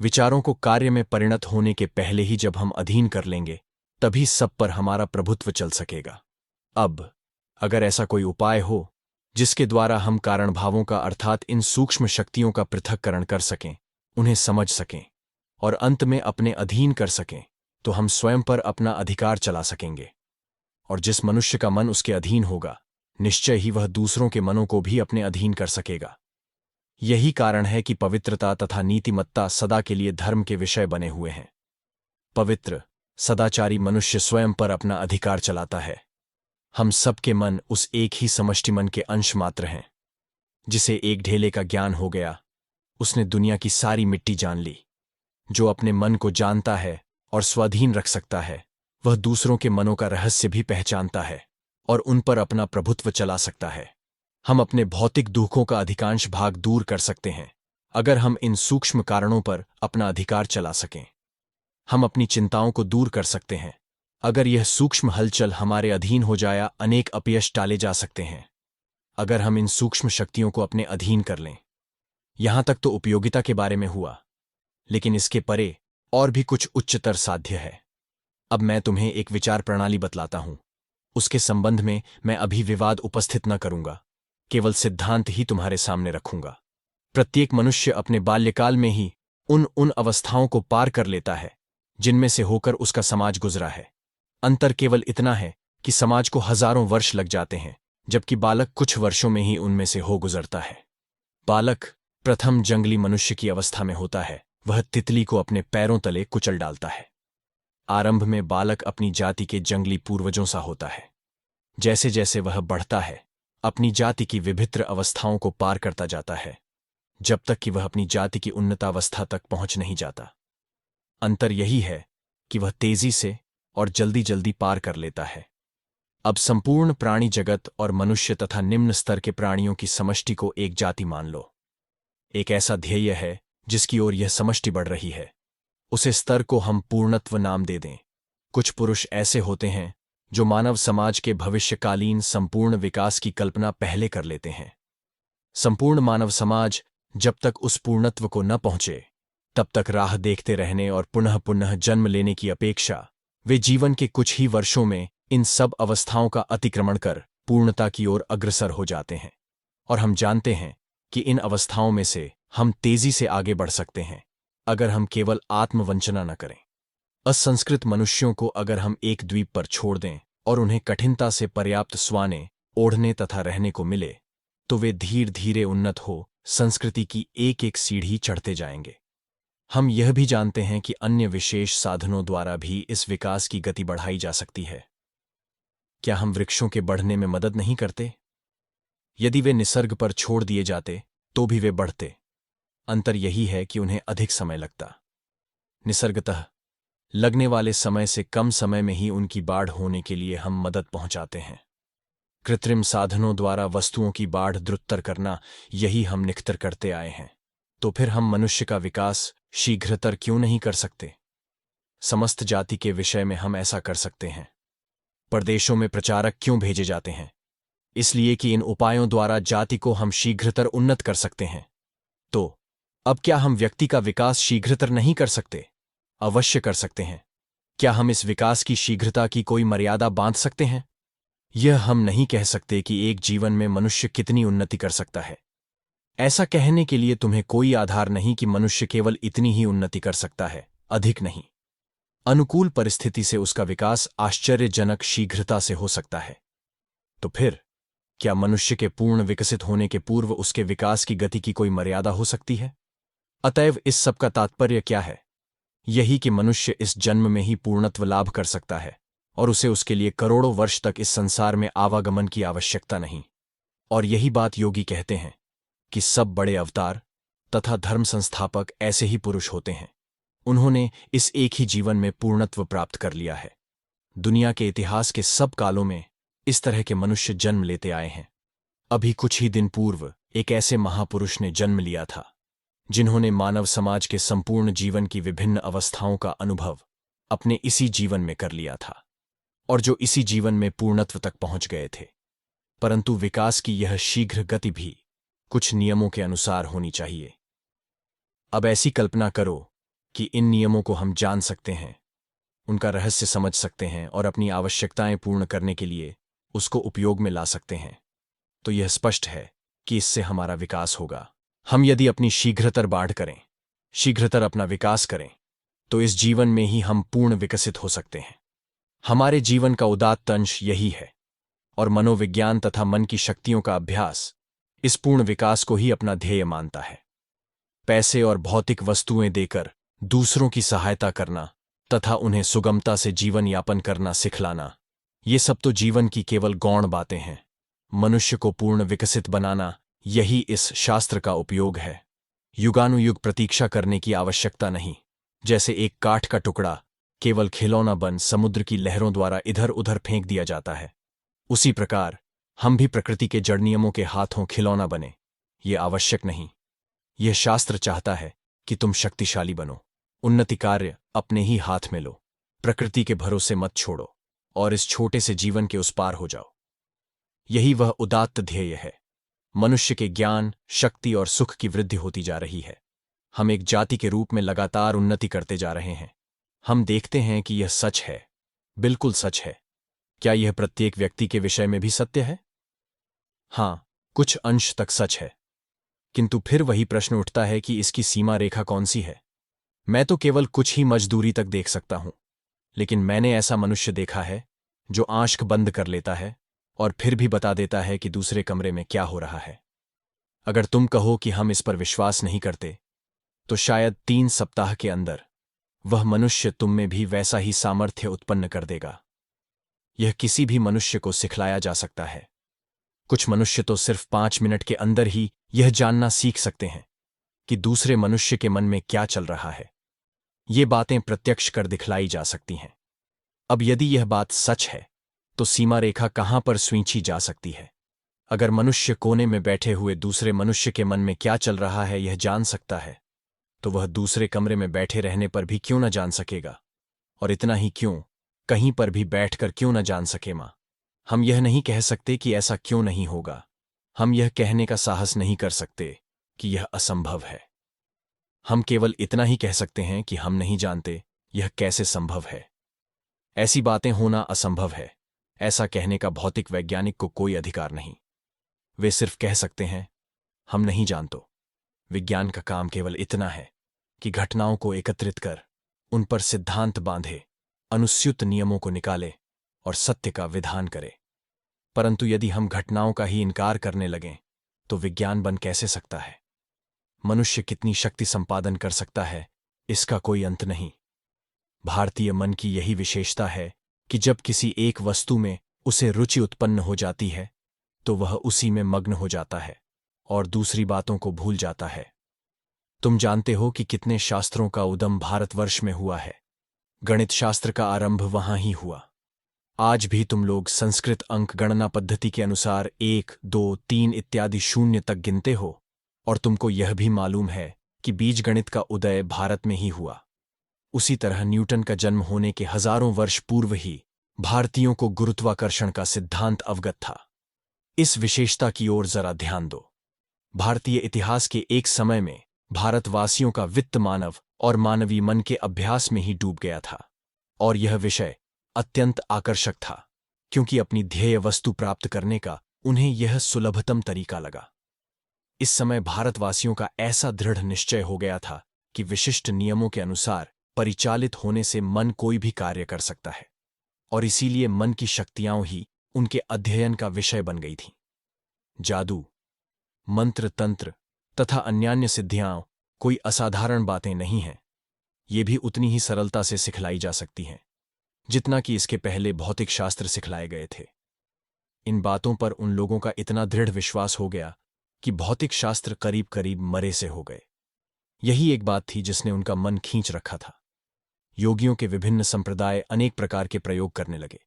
[SPEAKER 1] विचारों को कार्य में परिणत होने के पहले ही जब हम अधीन कर लेंगे तभी सब पर हमारा प्रभुत्व चल सकेगा। अब अगर ऐसा कोई उपाय हो जिसके द्वारा हम कारण भावों का अर्थात इन सूक्ष्म शक्तियों का पृथक्करण कर सकें, उन्हें समझ सकें और अंत में अपने अधीन कर सकें, तो हम स्वयं पर अपना अधिकार चला सकेंगे। और जिस मनुष्य का मन उसके अधीन होगा, निश्चय ही वह दूसरों के मनों को भी अपने अधीन कर सकेगा। यही कारण है कि पवित्रता तथा नीतिमत्ता सदा के लिए धर्म के विषय बने हुए हैं। पवित्र, सदाचारी मनुष्य स्वयं पर अपना अधिकार चलाता है। हम सबके मन उस एक ही समष्टि मन के अंश मात्र हैं। जिसे एक ढेले का ज्ञान हो गया, उसने दुनिया की सारी मिट्टी जान ली। जो अपने मन को जानता है और स्वाधीन रख सकता है, वह दूसरों के मनों का रहस्य भी पहचानता है और उन पर अपना प्रभुत्व चला सकता है। हम अपने भौतिक दुखों का अधिकांश भाग दूर कर सकते हैं अगर हम इन सूक्ष्म कारणों पर अपना अधिकार चला सकें। हम अपनी चिंताओं को दूर कर सकते हैं अगर यह सूक्ष्म हलचल हमारे अधीन हो जाया। अनेक अपयश टाले जा सकते हैं अगर हम इन सूक्ष्म शक्तियों को अपने अधीन कर लें। यहां तक तो उपयोगिता के बारे में हुआ, लेकिन इसके परे और भी कुछ उच्चतर साध्य है। अब मैं तुम्हें एक विचार प्रणाली बतलाता हूं। उसके संबंध में मैं अभी विवाद उपस्थित न करूंगा, केवल सिद्धांत ही तुम्हारे सामने रखूंगा। प्रत्येक मनुष्य अपने बाल्यकाल में ही उन अवस्थाओं को पार कर लेता है जिनमें से होकर उसका समाज गुजरा है। अंतर केवल इतना है कि समाज को हजारों वर्ष लग जाते हैं, जबकि बालक कुछ वर्षों में ही उनमें से हो गुजरता है। बालक प्रथम जंगली मनुष्य की अवस्था में होता है, वह तितली को अपने पैरों तले कुचल डालता है। आरंभ में बालक अपनी जाति के जंगली पूर्वजों सा होता है। जैसे जैसे वह बढ़ता है, अपनी जाति की विभिन्न अवस्थाओं को पार करता जाता है, जब तक कि वह अपनी जाति की उन्नतावस्था तक पहुंच नहीं जाता। अंतर यही है कि वह तेजी से और जल्दी जल्दी पार कर लेता है। अब संपूर्ण प्राणी जगत और मनुष्य तथा निम्न स्तर के प्राणियों की समष्टि को एक जाति मान लो। एक ऐसा ध्येय है जिसकी ओर यह समष्टि बढ़ रही है। उसे स्तर को हम पूर्णत्व नाम दे दें। कुछ पुरुष ऐसे होते हैं जो मानव समाज के भविष्यकालीन संपूर्ण विकास की कल्पना पहले कर लेते हैं। संपूर्ण मानव समाज जब तक उस पूर्णत्व को न पहुंचे, तब तक राह देखते रहने और पुनः पुनः जन्म लेने की अपेक्षा वे जीवन के कुछ ही वर्षों में इन सब अवस्थाओं का अतिक्रमण कर पूर्णता की ओर अग्रसर हो जाते हैं। और हम जानते हैं कि इन अवस्थाओं में से हम तेजी से आगे बढ़ सकते हैं अगर हम केवल आत्मवंचना न करें। असंस्कृत मनुष्यों को अगर हम एक द्वीप पर छोड़ दें और उन्हें कठिनता से पर्याप्त स्वाने, ओढ़ने तथा रहने को मिले, तो वे धीरे धीरे उन्नत हो संस्कृति की एक एक सीढ़ी चढ़ते जाएंगे। हम यह भी जानते हैं कि अन्य विशेष साधनों द्वारा भी इस विकास की गति बढ़ाई जा सकती है। क्या हम वृक्षों के बढ़ने में मदद नहीं करते? यदि वे निसर्ग पर छोड़ दिए जाते तो भी वे बढ़ते। अंतर यही है कि उन्हें अधिक समय लगता। निसर्गतः लगने वाले समय से कम समय में ही उनकी बाढ़ होने के लिए हम मदद पहुंचाते हैं। कृत्रिम साधनों द्वारा वस्तुओं की बाढ़ द्रुततर करना, यही हम निखतर करते आए हैं। तो फिर हम मनुष्य का विकास शीघ्रतर क्यों नहीं कर सकते? समस्त जाति के विषय में हम ऐसा कर सकते हैं। परदेशों में प्रचारक क्यों भेजे जाते हैं? इसलिए कि इन उपायों द्वारा जाति को हम शीघ्रतर उन्नत कर सकते हैं। तो अब क्या हम व्यक्ति का विकास शीघ्रतर नहीं कर सकते? अवश्य कर सकते हैं। क्या हम इस विकास की शीघ्रता की कोई मर्यादा बांध सकते हैं? यह हम नहीं कह सकते कि एक जीवन में मनुष्य कितनी उन्नति कर सकता है। ऐसा कहने के लिए तुम्हें कोई आधार नहीं कि मनुष्य केवल इतनी ही उन्नति कर सकता है, अधिक नहीं। अनुकूल परिस्थिति से उसका विकास आश्चर्यजनक शीघ्रता से हो सकता है। तो फिर क्या मनुष्य के पूर्ण विकसित होने के पूर्व उसके विकास की गति की कोई मर्यादा हो सकती है? अतएव इस सब का तात्पर्य क्या है? यही कि मनुष्य इस जन्म में ही पूर्णत्व लाभ कर सकता है और उसे उसके लिए करोड़ों वर्ष तक इस संसार में आवागमन की आवश्यकता नहीं। और यही बात योगी कहते हैं कि सब बड़े अवतार तथा धर्म संस्थापक ऐसे ही पुरुष होते हैं। उन्होंने इस एक ही जीवन में पूर्णत्व प्राप्त कर लिया है। दुनिया के इतिहास के सब कालों में इस तरह के मनुष्य जन्म लेते आए हैं। अभी कुछ ही दिन पूर्व एक ऐसे महापुरुष ने जन्म लिया था जिन्होंने मानव समाज के संपूर्ण जीवन की विभिन्न अवस्थाओं का अनुभव अपने इसी जीवन में कर लिया था और जो इसी जीवन में पूर्णत्व तक पहुंच गए थे। परंतु विकास की यह शीघ्र गति भी कुछ नियमों के अनुसार होनी चाहिए। अब ऐसी कल्पना करो कि इन नियमों को हम जान सकते हैं, उनका रहस्य समझ सकते हैं और अपनी आवश्यकताएं पूर्ण करने के लिए उसको उपयोग में ला सकते हैं। तो यह स्पष्ट है कि इससे हमारा विकास होगा। हम यदि अपनी शीघ्रतर बाढ़ करें, शीघ्रतर अपना विकास करें, तो इस जीवन में ही हम पूर्ण विकसित हो सकते हैं। हमारे जीवन का उदात्त अंश यही है और मनोविज्ञान तथा मन की शक्तियों का अभ्यास इस पूर्ण विकास को ही अपना ध्येय मानता है। पैसे और भौतिक वस्तुएं देकर दूसरों की सहायता करना तथा उन्हें सुगमता से जीवन यापन करना सिखलाना, ये सब तो जीवन की केवल गौण बातें हैं। मनुष्य को पूर्ण विकसित बनाना, यही इस शास्त्र का उपयोग है। युगानुयुग प्रतीक्षा करने की आवश्यकता नहीं। जैसे एक काठ का टुकड़ा केवल खिलौना बन समुद्र की लहरों द्वारा इधर उधर फेंक दिया जाता है, उसी प्रकार हम भी प्रकृति के जड़ नियमों के हाथों खिलौना बने, ये आवश्यक नहीं। यह शास्त्र चाहता है कि तुम शक्तिशाली बनो, उन्नति कार्य अपने ही हाथ में लो, प्रकृति के भरोसे मत छोड़ो और इस छोटे से जीवन के उस पार हो जाओ। यही वह उदात्त ध्येय है। मनुष्य के ज्ञान, शक्ति और सुख की वृद्धि होती जा रही है। हम एक जाति के रूप में लगातार उन्नति करते जा रहे हैं। हम देखते हैं कि यह सच है, बिल्कुल सच है। क्या यह प्रत्येक व्यक्ति के विषय में भी सत्य है? हाँ, कुछ अंश तक सच है। किंतु फिर वही प्रश्न उठता है कि इसकी सीमा रेखा कौन सी है? मैं तो केवल कुछ ही मजदूरी तक देख सकता हूं, लेकिन मैंने ऐसा मनुष्य देखा है जो आंख बंद कर लेता है और फिर भी बता देता है कि दूसरे कमरे में क्या हो रहा है। अगर तुम कहो कि हम इस पर विश्वास नहीं करते, तो शायद 3 सप्ताह के अंदर वह मनुष्य तुम में भी वैसा ही सामर्थ्य उत्पन्न कर देगा। यह किसी भी मनुष्य को सिखलाया जा सकता है। कुछ मनुष्य तो सिर्फ 5 मिनट के अंदर ही यह जानना सीख सकते हैं कि दूसरे मनुष्य के मन में क्या चल रहा है। ये बातें प्रत्यक्ष कर दिखलाई जा सकती हैं। अब यदि यह बात सच है, तो सीमा रेखा कहां पर खींची जा सकती है? अगर मनुष्य कोने में बैठे हुए दूसरे मनुष्य के मन में क्या चल रहा है यह जान सकता है, तो वह दूसरे कमरे में बैठे रहने पर भी क्यों न जान सकेगा? और इतना ही क्यों, कहीं पर भी बैठकर क्यों न जान सके? मां, हम यह नहीं कह सकते कि ऐसा क्यों नहीं होगा। हम यह कहने का साहस नहीं कर सकते कि यह असंभव है। हम केवल इतना ही कह सकते हैं कि हम नहीं जानते यह कैसे संभव है। ऐसी बातें होना असंभव है, ऐसा कहने का भौतिक वैज्ञानिक को कोई अधिकार नहीं। वे सिर्फ कह सकते हैं, हम नहीं जानतो। विज्ञान का काम केवल इतना है कि घटनाओं को एकत्रित कर, उन पर सिद्धांत बांधे, अनुस्यूत नियमों को निकाले और सत्य का विधान करे। परंतु यदि हम घटनाओं का ही इनकार करने लगें, तो विज्ञान बन कैसे सकता है? मनुष्य कितनी शक्ति संपादन कर सकता है, इसका कोई अंत नहीं। भारतीय मन की यही विशेषता है कि जब किसी एक वस्तु में उसे रुचि उत्पन्न हो जाती है, तो वह उसी में मग्न हो जाता है और दूसरी बातों को भूल जाता है। तुम जानते हो कि कितने शास्त्रों का उद्गम भारतवर्ष में हुआ है। गणित शास्त्र का आरंभ वहां ही हुआ। आज भी तुम लोग संस्कृत अंक गणना पद्धति के अनुसार 1, 2, 3 इत्यादि शून्य तक गिनते हो, और तुमको यह भी मालूम है कि बीजगणित का उदय भारत में ही हुआ। उसी तरह न्यूटन का जन्म होने के हजारों वर्ष पूर्व ही भारतीयों को गुरुत्वाकर्षण का सिद्धांत अवगत था। इस विशेषता की ओर जरा ध्यान दो। भारतीय इतिहास के एक समय में भारतवासियों का वित्त मानव और मानवीय मन के अभ्यास में ही डूब गया था, और यह विषय अत्यंत आकर्षक था, क्योंकि अपनी ध्येय वस्तु प्राप्त करने का उन्हें यह सुलभतम तरीका लगा। इस समय भारतवासियों का ऐसा दृढ़ निश्चय हो गया था कि विशिष्ट नियमों के अनुसार परिचालित होने से मन कोई भी कार्य कर सकता है, और इसीलिए मन की शक्तियां ही उनके अध्ययन का विषय बन गई थीं। जादू, मंत्र, तंत्र तथा अन्यान्य सिद्धियां कोई असाधारण बातें नहीं हैं। ये भी उतनी ही सरलता से सिखलाई जा सकती हैं जितना कि इसके पहले भौतिक शास्त्र सिखलाए गए थे। इन बातों पर उन लोगों का इतना दृढ़ विश्वास हो गया कि भौतिक शास्त्र करीब करीब मरे से हो गए। यही एक बात थी जिसने उनका मन खींच रखा था। योगियों के विभिन्न संप्रदाय अनेक प्रकार के प्रयोग करने लगे।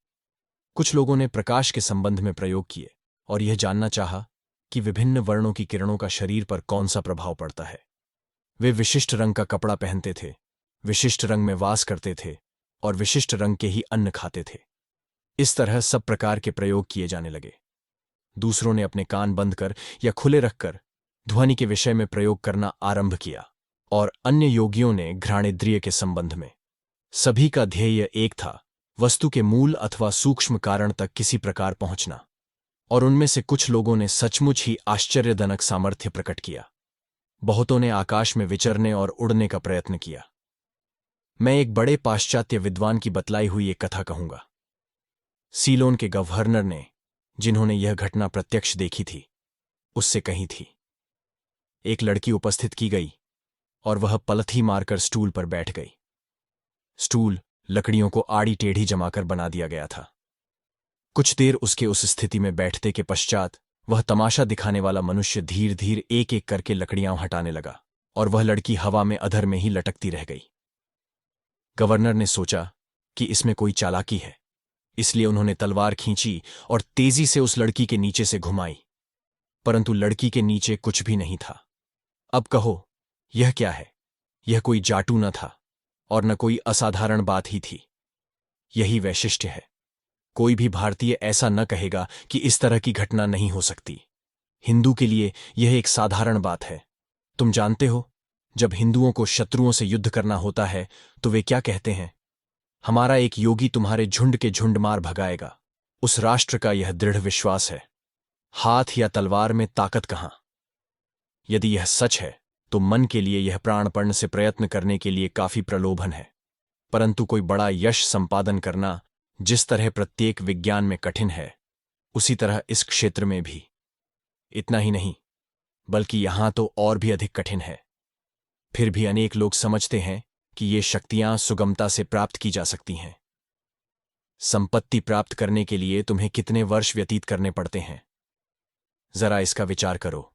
[SPEAKER 1] कुछ लोगों ने प्रकाश के संबंध में प्रयोग किए और यह जानना चाहा कि विभिन्न वर्णों की किरणों का शरीर पर कौन सा प्रभाव पड़ता है। वे विशिष्ट रंग का कपड़ा पहनते थे, विशिष्ट रंग में वास करते थे और विशिष्ट रंग के ही अन्न खाते थे। इस तरह सब प्रकार के प्रयोग किए जाने लगे। दूसरों ने अपने कान बंद कर या खुले रखकर ध्वनि के विषय में प्रयोग करना आरंभ किया, और अन्य योगियों ने घ्राणेन्द्रिय के संबंध में। सभी का ध्येय एक था, वस्तु के मूल अथवा सूक्ष्म कारण तक किसी प्रकार पहुंचना। और उनमें से कुछ लोगों ने सचमुच ही आश्चर्यजनक सामर्थ्य प्रकट किया। बहुतों ने आकाश में विचरने और उड़ने का प्रयत्न किया। मैं एक बड़े पाश्चात्य विद्वान की बतलाई हुई एक कथा कहूंगा। सीलोन के गवर्नर ने, जिन्होंने यह घटना प्रत्यक्ष देखी थी, उससे कही थी। एक लड़की उपस्थित की गई और वह पलथी मारकर स्टूल पर बैठ गई। स्टूल लकड़ियों को आड़ी टेढ़ी जमाकर बना दिया गया था। कुछ देर उसके उस स्थिति में बैठते के पश्चात वह तमाशा दिखाने वाला मनुष्य धीरे धीरे एक एक करके लकड़ियां हटाने लगा, और वह लड़की हवा में अधर में ही लटकती रह गई। गवर्नर ने सोचा कि इसमें कोई चालाकी है, इसलिए उन्होंने तलवार खींची और तेजी से उस लड़की के नीचे से घुमाई, परंतु लड़की के नीचे कुछ भी नहीं था। अब कहो, यह क्या है? यह कोई जाटू न था और न कोई असाधारण बात ही थी। यही वैशिष्ट्य है। कोई भी भारतीय ऐसा न कहेगा कि इस तरह की घटना नहीं हो सकती। हिंदू के लिए यह एक साधारण बात है। तुम जानते हो, जब हिंदुओं को शत्रुओं से युद्ध करना होता है तो वे क्या कहते हैं? हमारा एक योगी तुम्हारे झुंड के झुंड मार भगाएगा। उस राष्ट्र का यह दृढ़ विश्वास है। हाथ या तलवार में ताकत कहाँ? यदि यह सच है तो मन के लिए यह प्राणपण से प्रयत्न करने के लिए काफी प्रलोभन है। परंतु कोई बड़ा यश संपादन करना जिस तरह प्रत्येक विज्ञान में कठिन है, उसी तरह इस क्षेत्र में भी। इतना ही नहीं, बल्कि यहां तो और भी अधिक कठिन है। फिर भी अनेक लोग समझते हैं कि ये शक्तियां सुगमता से प्राप्त की जा सकती हैं। संपत्ति प्राप्त करने के लिए तुम्हें कितने वर्ष व्यतीत करने पड़ते हैं? जरा इसका विचार करो।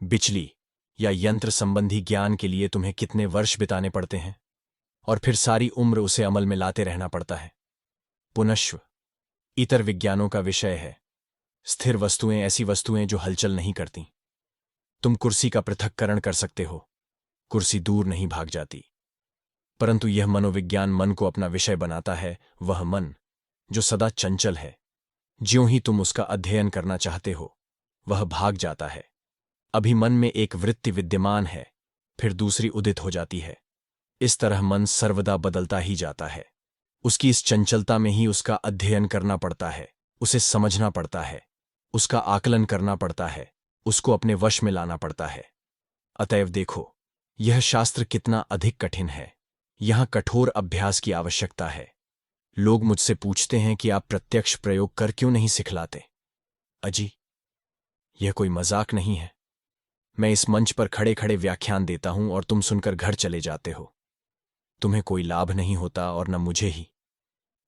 [SPEAKER 1] बिजली या यंत्र संबंधी ज्ञान के लिए तुम्हें कितने वर्ष बिताने पड़ते हैं, और फिर सारी उम्र उसे अमल में लाते रहना पड़ता है। पुनश्च इतर विज्ञानों का विषय है स्थिर वस्तुएं, ऐसी वस्तुएं जो हलचल नहीं करती। तुम कुर्सी का पृथक्करण कर सकते हो, कुर्सी दूर नहीं भाग जाती। परंतु यह मनोविज्ञान मन को अपना विषय बनाता है, वह मन जो सदा चंचल है। ज्यों ही तुम उसका अध्ययन करना चाहते हो, वह भाग जाता है। अभी मन में एक वृत्ति विद्यमान है, फिर दूसरी उदित हो जाती है। इस तरह मन सर्वदा बदलता ही जाता है। उसकी इस चंचलता में ही उसका अध्ययन करना पड़ता है, उसे समझना पड़ता है, उसका आकलन करना पड़ता है, उसको अपने वश में लाना पड़ता है। अतएव देखो, यह शास्त्र कितना अधिक कठिन है। यहां कठोर अभ्यास की आवश्यकता है। लोग मुझसे पूछते हैं कि आप प्रत्यक्ष प्रयोग कर क्यों नहीं सिखलाते? अजी, यह कोई मजाक नहीं है। मैं इस मंच पर खड़े खड़े व्याख्यान देता हूं और तुम सुनकर घर चले जाते हो। तुम्हें कोई लाभ नहीं होता और न मुझे ही।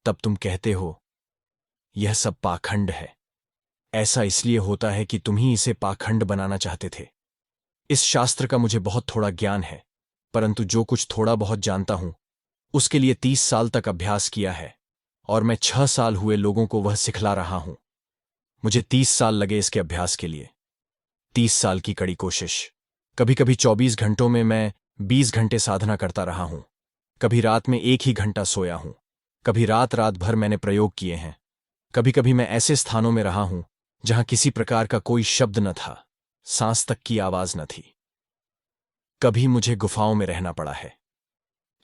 [SPEAKER 1] तब तुम कहते हो यह सब पाखंड है। ऐसा इसलिए होता है कि तुम ही इसे पाखंड बनाना चाहते थे। इस शास्त्र का मुझे बहुत थोड़ा ज्ञान है, परंतु जो कुछ थोड़ा बहुत जानता हूं उसके लिए 30 साल तक अभ्यास किया है, और मैं 6 साल हुए लोगों को वह सिखला रहा हूं। मुझे 30 साल लगे इसके अभ्यास के लिए। 30 साल की कड़ी कोशिश। कभी कभी 24 घंटों में मैं 20 घंटे साधना करता रहा हूं। कभी रात में 1 ही घंटा सोया हूं। कभी रात रात भर मैंने प्रयोग किए हैं। कभी कभी मैं ऐसे स्थानों में रहा हूं जहां किसी प्रकार का कोई शब्द न था, सांस तक की आवाज न थी। कभी मुझे गुफाओं में रहना पड़ा है।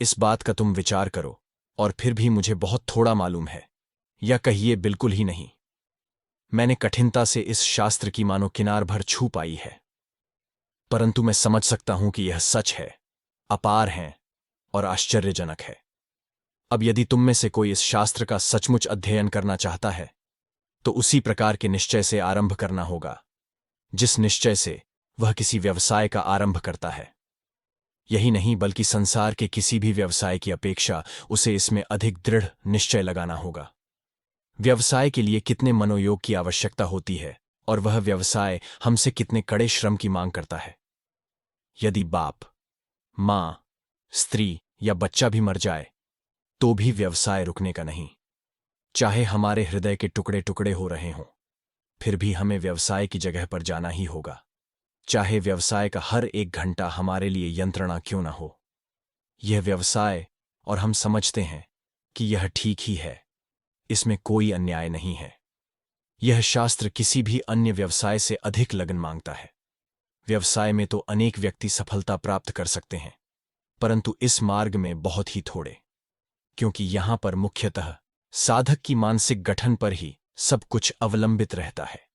[SPEAKER 1] इस बात का तुम विचार करो, और फिर भी मुझे बहुत थोड़ा मालूम है, या कहिए बिल्कुल ही नहीं। मैंने कठिनता से इस शास्त्र की मानो किनार भर छू पाई है। परंतु मैं समझ सकता हूं कि यह सच है, अपार है और आश्चर्यजनक है। अब यदि तुम में से कोई इस शास्त्र का सचमुच अध्ययन करना चाहता है, तो उसी प्रकार के निश्चय से आरंभ करना होगा, जिस निश्चय से वह किसी व्यवसाय का आरंभ करता है। यही नहीं, बल्कि संसार के किसी भी व्यवसाय की अपेक्षा उसे इसमें अधिक दृढ़ निश्चय लगाना होगा। व्यवसाय के लिए कितने मनोयोग की आवश्यकता होती है, और वह व्यवसाय हमसे कितने कड़े श्रम की मांग करता है। यदि बाप, मां, स्त्री या बच्चा भी मर जाए तो भी व्यवसाय रुकने का नहीं। चाहे हमारे हृदय के टुकड़े टुकड़े हो रहे हों, फिर भी हमें व्यवसाय की जगह पर जाना ही होगा। चाहे व्यवसाय का हर 1 घंटा हमारे लिए यंत्रणा क्यों ना हो। यह व्यवसाय, और हम समझते हैं कि यह ठीक ही है, इसमें कोई अन्याय नहीं है। यह शास्त्र किसी भी अन्य व्यवसाय से अधिक लगन मांगता है। व्यवसाय में तो अनेक व्यक्ति सफलता प्राप्त कर सकते हैं, परंतु इस मार्ग में बहुत ही थोड़े, क्योंकि यहां पर मुख्यतः साधक की मानसिक गठन पर ही सब कुछ अवलंबित रहता है।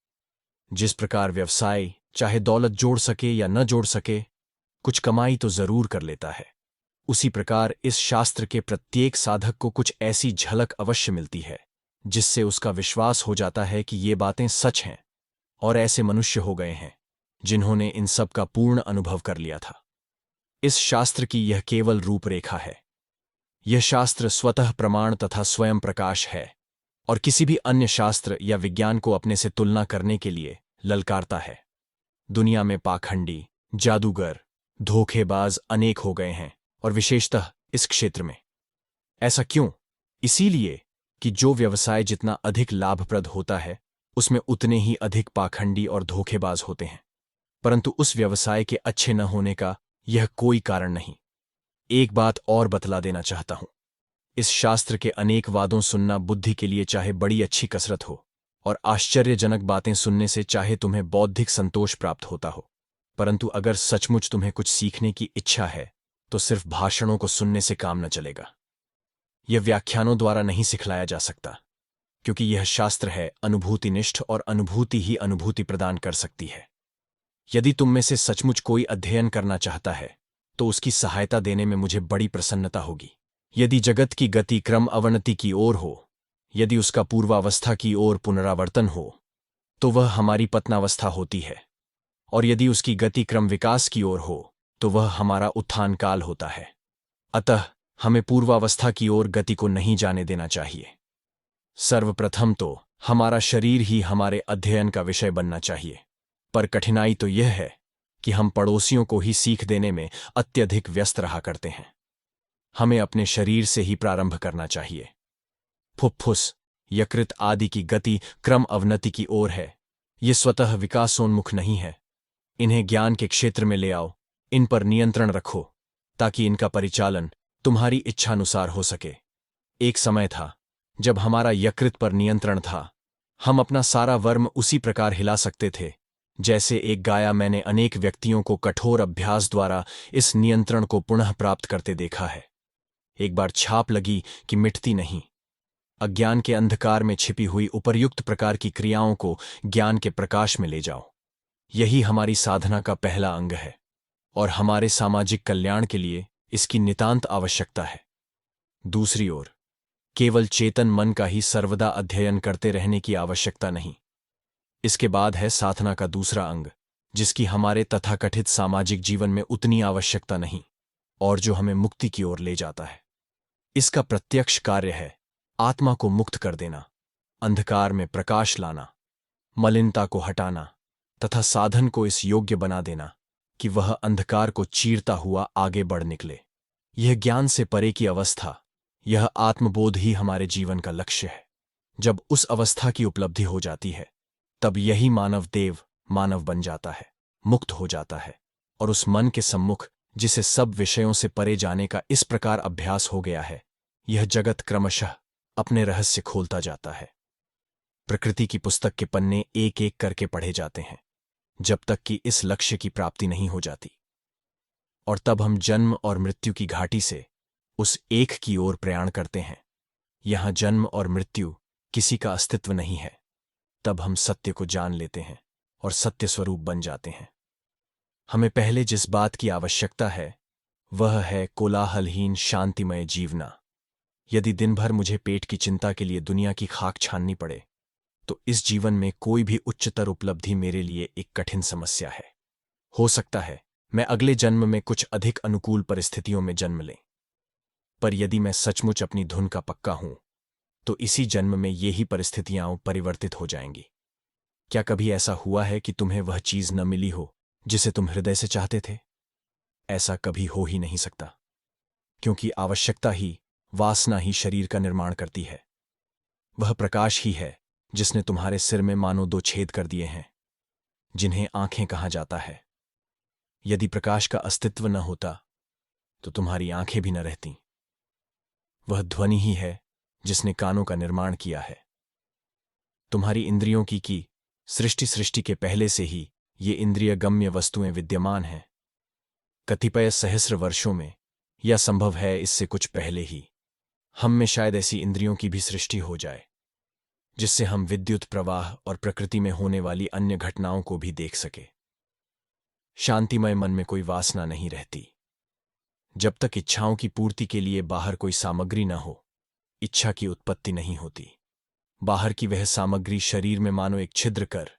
[SPEAKER 1] जिस प्रकार व्यवसाय चाहे दौलत जोड़ सके या न जोड़ सके, कुछ कमाई तो जरूर कर लेता है, उसी प्रकार इस शास्त्र के प्रत्येक साधक को कुछ ऐसी झलक अवश्य मिलती है जिससे उसका विश्वास हो जाता है कि ये बातें सच हैं। और ऐसे मनुष्य हो गए हैं जिन्होंने इन सब का पूर्ण अनुभव कर लिया था। इस शास्त्र की यह केवल रूपरेखा है। यह शास्त्र स्वतः प्रमाण तथा स्वयं प्रकाश है, और किसी भी अन्य शास्त्र या विज्ञान को अपने से तुलना करने के लिए ललकारता है। दुनिया में पाखंडी, जादूगर, धोखेबाज अनेक हो गए हैं, और विशेषतः इस क्षेत्र में। ऐसा क्यों? इसीलिए कि जो व्यवसाय जितना अधिक लाभप्रद होता है, उसमें उतने ही अधिक पाखंडी और धोखेबाज होते हैं। परंतु उस व्यवसाय के अच्छे न होने का यह कोई कारण नहीं। एक बात और बतला देना चाहता हूं। इस शास्त्र के अनेक वादों सुनना बुद्धि के लिए चाहे बड़ी अच्छी कसरत हो, और आश्चर्यजनक बातें सुनने से चाहे तुम्हें बौद्धिक संतोष प्राप्त होता हो, परंतु अगर सचमुच तुम्हें कुछ सीखने की इच्छा है तो सिर्फ भाषणों को सुनने से काम न चलेगा। यह व्याख्यानों द्वारा नहीं सिखलाया जा सकता, क्योंकि यह शास्त्र है अनुभूतिनिष्ठ और अनुभूति ही अनुभूति प्रदान कर सकती है। यदि तुम में से सचमुच कोई अध्ययन करना चाहता है तो उसकी सहायता देने में मुझे बड़ी प्रसन्नता होगी। यदि जगत की गति क्रम अवनति की ओर हो, यदि उसका पूर्वावस्था की ओर पुनरावर्तन हो, तो वह हमारी पतनावस्था होती है, और यदि उसकी गति क्रम विकास की ओर हो तो वह हमारा उत्थान काल होता है। अतः हमें पूर्वावस्था की ओर गति को नहीं जाने देना चाहिए। सर्वप्रथम तो हमारा शरीर ही हमारे अध्ययन का विषय बनना चाहिए, पर कठिनाई तो यह है कि हम पड़ोसियों को ही सीख देने में अत्यधिक व्यस्त रहा करते हैं। हमें अपने शरीर से ही प्रारंभ करना चाहिए। फुफ्फुस, यकृत आदि की गति क्रम अवनति की ओर है। ये स्वतः विकासोन्मुख नहीं है। इन्हें ज्ञान के क्षेत्र में ले आओ, इन पर नियंत्रण रखो, ताकि इनका परिचालन तुम्हारी इच्छानुसार हो सके। एक समय था जब हमारा यकृत पर नियंत्रण था। हम अपना सारा वर्म उसी प्रकार हिला सकते थे जैसे एक गाया। मैंने अनेक व्यक्तियों को कठोर अभ्यास द्वारा इस नियंत्रण को पुनः प्राप्त करते देखा है। एक बार छाप लगी कि मिटती नहीं। अज्ञान के अंधकार में छिपी हुई उपर्युक्त प्रकार की क्रियाओं को ज्ञान के प्रकाश में ले जाओ। यही हमारी साधना का पहला अंग है, और हमारे सामाजिक कल्याण के लिए इसकी नितांत आवश्यकता है। दूसरी ओर, केवल चेतन मन का ही सर्वदा अध्ययन करते रहने की आवश्यकता नहीं। इसके बाद है साधना का दूसरा अंग, जिसकी हमारे तथाकथित सामाजिक जीवन में उतनी आवश्यकता नहीं, और जो हमें मुक्ति की ओर ले जाता है। इसका प्रत्यक्ष कार्य है आत्मा को मुक्त कर देना, अंधकार में प्रकाश लाना, मलिनता को हटाना, तथा साधन को इस योग्य बना देना कि वह अंधकार को चीरता हुआ आगे बढ़ निकले। यह ज्ञान से परे की अवस्था, यह आत्मबोध ही हमारे जीवन का लक्ष्य है। जब उस अवस्था की उपलब्धि हो जाती है, तब यही मानव देव मानव बन जाता है, मुक्त हो जाता है, और उस मन के सम्मुख जिसे सब विषयों से परे जाने का इस प्रकार अभ्यास हो गया है, यह जगत क्रमशः अपने रहस्य खोलता जाता है। प्रकृति की पुस्तक के पन्ने एक एक करके पढ़े जाते हैं, जब तक कि इस लक्ष्य की प्राप्ति नहीं हो जाती, और तब हम जन्म और मृत्यु की घाटी से उस एक की ओर प्रयाण करते हैं। यहां जन्म और मृत्यु किसी का अस्तित्व नहीं है। तब हम सत्य को जान लेते हैं और सत्य स्वरूप बन जाते हैं। हमें पहले जिस बात की आवश्यकता है वह है कोलाहलहीन शांतिमय जीवना। यदि दिन भर मुझे पेट की चिंता के लिए दुनिया की खाक छाननी पड़े, तो इस जीवन में कोई भी उच्चतर उपलब्धि मेरे लिए एक कठिन समस्या है। हो सकता है मैं अगले जन्म में कुछ अधिक अनुकूल परिस्थितियों में जन्म लें, पर यदि मैं सचमुच अपनी धुन का पक्का हूं तो इसी जन्म में ये ही परिस्थितियां परिवर्तित हो जाएंगी। क्या कभी ऐसा हुआ है कि तुम्हें वह चीज न मिली हो जिसे तुम हृदय से चाहते थे? ऐसा कभी हो ही नहीं सकता, क्योंकि आवश्यकता ही, वासना ही शरीर का निर्माण करती है। वह प्रकाश ही है जिसने तुम्हारे सिर में मानो 2 छेद कर दिए हैं, जिन्हें आंखें कहा जाता है। यदि प्रकाश का अस्तित्व न होता तो तुम्हारी आंखें भी न रहती। वह ध्वनि ही है जिसने कानों का निर्माण किया है। तुम्हारी इंद्रियों की सृष्टि के पहले से ही ये इंद्रिय गम्य वस्तुएं विद्यमान हैं। कतिपय सहस्र वर्षों में, यह संभव है इससे कुछ पहले ही, हम में शायद ऐसी इंद्रियों की भी सृष्टि हो जाए जिससे हम विद्युत प्रवाह और प्रकृति में होने वाली अन्य घटनाओं को भी देख सके। शांतिमय मन में कोई वासना नहीं रहती। जब तक इच्छाओं की पूर्ति के लिए बाहर कोई सामग्री न हो, इच्छा की उत्पत्ति नहीं होती। बाहर की वह सामग्री शरीर में मानो एक छिद्र कर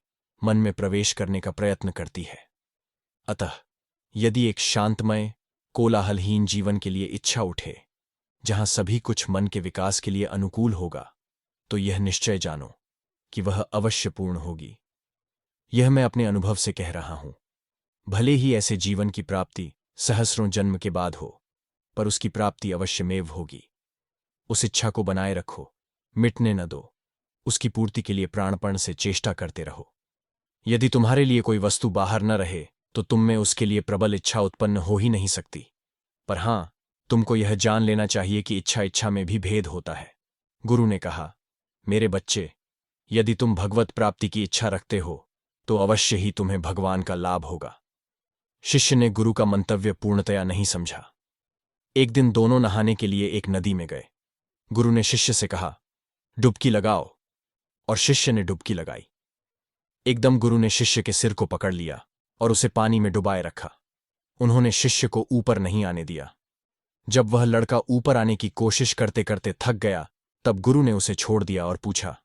[SPEAKER 1] मन में प्रवेश करने का प्रयत्न करती है। अतः यदि एक शांतमय कोलाहलहीन जीवन के लिए इच्छा उठे, जहां सभी कुछ मन के विकास के लिए अनुकूल होगा, तो यह निश्चय जानो कि वह अवश्य पूर्ण होगी। यह मैं अपने अनुभव से कह रहा हूं। भले ही ऐसे जीवन की प्राप्ति सहस्रों जन्म के बाद हो, पर उसकी प्राप्ति अवश्यमेव होगी। उस इच्छा को बनाए रखो, मिटने न दो। उसकी पूर्ति के लिए प्राणपण से चेष्टा करते रहो। यदि तुम्हारे लिए कोई वस्तु बाहर न रहे तो तुम में उसके लिए प्रबल इच्छा उत्पन्न हो ही नहीं सकती। पर हां, तुमको यह जान लेना चाहिए कि इच्छा में भी भेद होता है। गुरु ने कहा, मेरे बच्चे, यदि तुम भगवत प्राप्ति की इच्छा रखते हो तो अवश्य ही तुम्हें भगवान का लाभ होगा। शिष्य ने गुरु का मंतव्य पूर्णतया नहीं समझा। एक दिन दोनों नहाने के लिए एक नदी में गए। गुरु ने शिष्य से कहा, डुबकी लगाओ, और शिष्य ने डुबकी लगाई। एकदम गुरु ने शिष्य के सिर को पकड़ लिया और उसे पानी में डुबाए रखा। उन्होंने शिष्य को ऊपर नहीं आने दिया। जब वह लड़का ऊपर आने की कोशिश करते करते थक गया, तब गुरु ने उसे छोड़ दिया और पूछा,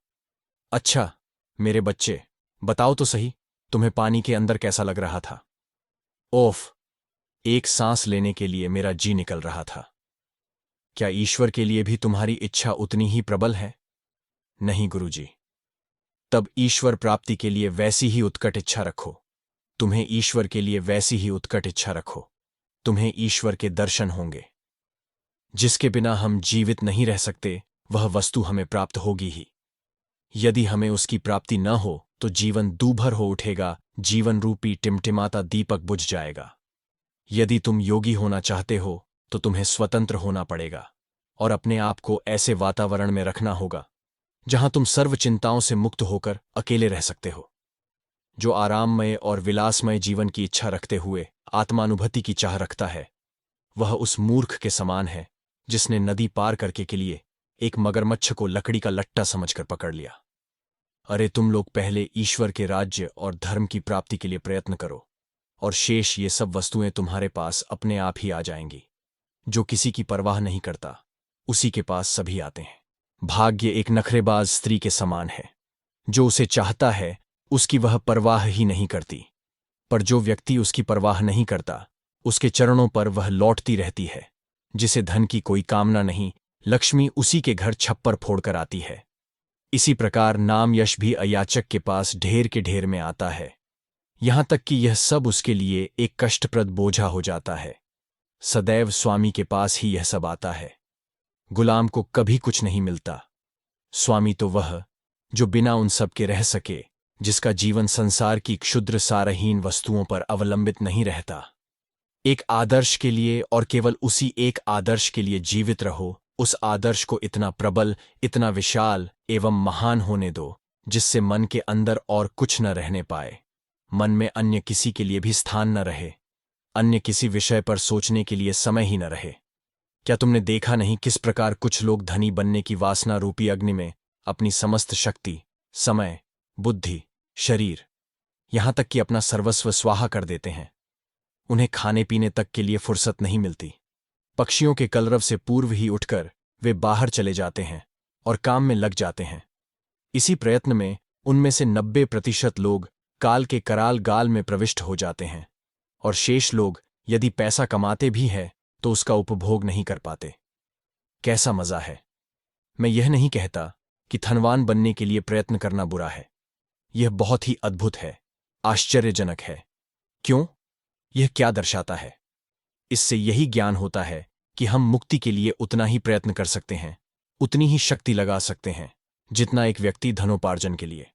[SPEAKER 1] अच्छा मेरे बच्चे, बताओ तो सही, तुम्हें पानी के अंदर कैसा लग रहा था? ओफ, एक सांस लेने के लिए मेरा जी निकल रहा था। क्या ईश्वर के लिए भी तुम्हारी इच्छा उतनी ही प्रबल है? नहीं गुरुजी। तब ईश्वर प्राप्ति के लिए वैसी ही उत्कट इच्छा रखो। तुम्हें ईश्वर के लिए वैसी ही उत्कट इच्छा रखो, तुम्हें ईश्वर के दर्शन होंगे। जिसके बिना हम जीवित नहीं रह सकते, वह वस्तु हमें प्राप्त होगी ही। यदि हमें उसकी प्राप्ति न हो तो जीवन दूभर हो उठेगा, जीवन रूपी टिमटिमाता दीपक बुझ जाएगा। यदि तुम योगी होना चाहते हो तो तुम्हें स्वतंत्र होना पड़ेगा और अपने आप को ऐसे वातावरण में रखना होगा जहां तुम सर्व चिंताओं से मुक्त होकर अकेले रह सकते हो। जो आराममय और विलासमय जीवन की इच्छा रखते हुए आत्मानुभूति की चाह रखता है, वह उस मूर्ख के समान है जिसने नदी पार करके के लिए एक मगरमच्छ को लकड़ी का लट्टा समझकर पकड़ लिया। अरे तुम लोग पहले ईश्वर के राज्य और धर्म की प्राप्ति के लिए प्रयत्न करो, और शेष ये सब वस्तुएं तुम्हारे पास अपने आप ही आ जाएंगी। जो किसी की परवाह नहीं करता, उसी के पास सभी आते हैं। भाग्य एक नखरेबाज स्त्री के समान है। जो उसे चाहता है उसकी वह परवाह ही नहीं करती, पर जो व्यक्ति उसकी परवाह नहीं करता, उसके चरणों पर वह लौटती रहती है। जिसे धन की कोई कामना नहीं, लक्ष्मी उसी के घर छप्पर फोड़कर आती है। इसी प्रकार नाम यश भी अयाचक के पास ढेर के ढेर में आता है, यहां तक कि यह सब उसके लिए एक कष्टप्रद बोझा हो जाता है। सदैव स्वामी के पास ही यह सब आता है। गुलाम को कभी कुछ नहीं मिलता। स्वामी तो वह जो बिना उन सब के रह सके, जिसका जीवन संसार की क्षुद्र सारहीन वस्तुओं पर अवलंबित नहीं रहता। एक आदर्श के लिए और केवल उसी एक आदर्श के लिए जीवित रहो। उस आदर्श को इतना प्रबल, इतना विशाल एवं महान होने दो जिससे मन के अंदर और कुछ न रहने पाए। मन में अन्य किसी के लिए भी स्थान न रहे, अन्य किसी विषय पर सोचने के लिए समय ही न रहे। क्या तुमने देखा नहीं किस प्रकार कुछ लोग धनी बनने की वासना रूपी अग्नि में अपनी समस्त शक्ति, समय, बुद्धि, शरीर, यहां तक कि अपना सर्वस्व स्वाहा कर देते हैं। उन्हें खाने पीने तक के लिए फुर्सत नहीं मिलती। पक्षियों के कलरव से पूर्व ही उठकर वे बाहर चले जाते हैं और काम में लग जाते हैं। इसी प्रयत्न में उनमें से 90% लोग काल के कराल गाल में प्रविष्ट हो जाते हैं, और शेष लोग यदि पैसा कमाते भी हैं तो उसका उपभोग नहीं कर पाते। कैसा मजा है! मैं यह नहीं कहता कि धनवान बनने के लिए प्रयत्न करना बुरा है। यह बहुत ही अद्भुत है, आश्चर्यजनक है। क्यों? यह क्या दर्शाता है? इससे यही ज्ञान होता है कि हम मुक्ति के लिए उतना ही प्रयत्न कर सकते हैं, उतनी ही शक्ति लगा सकते हैं जितना एक व्यक्ति धनोपार्जन के लिए।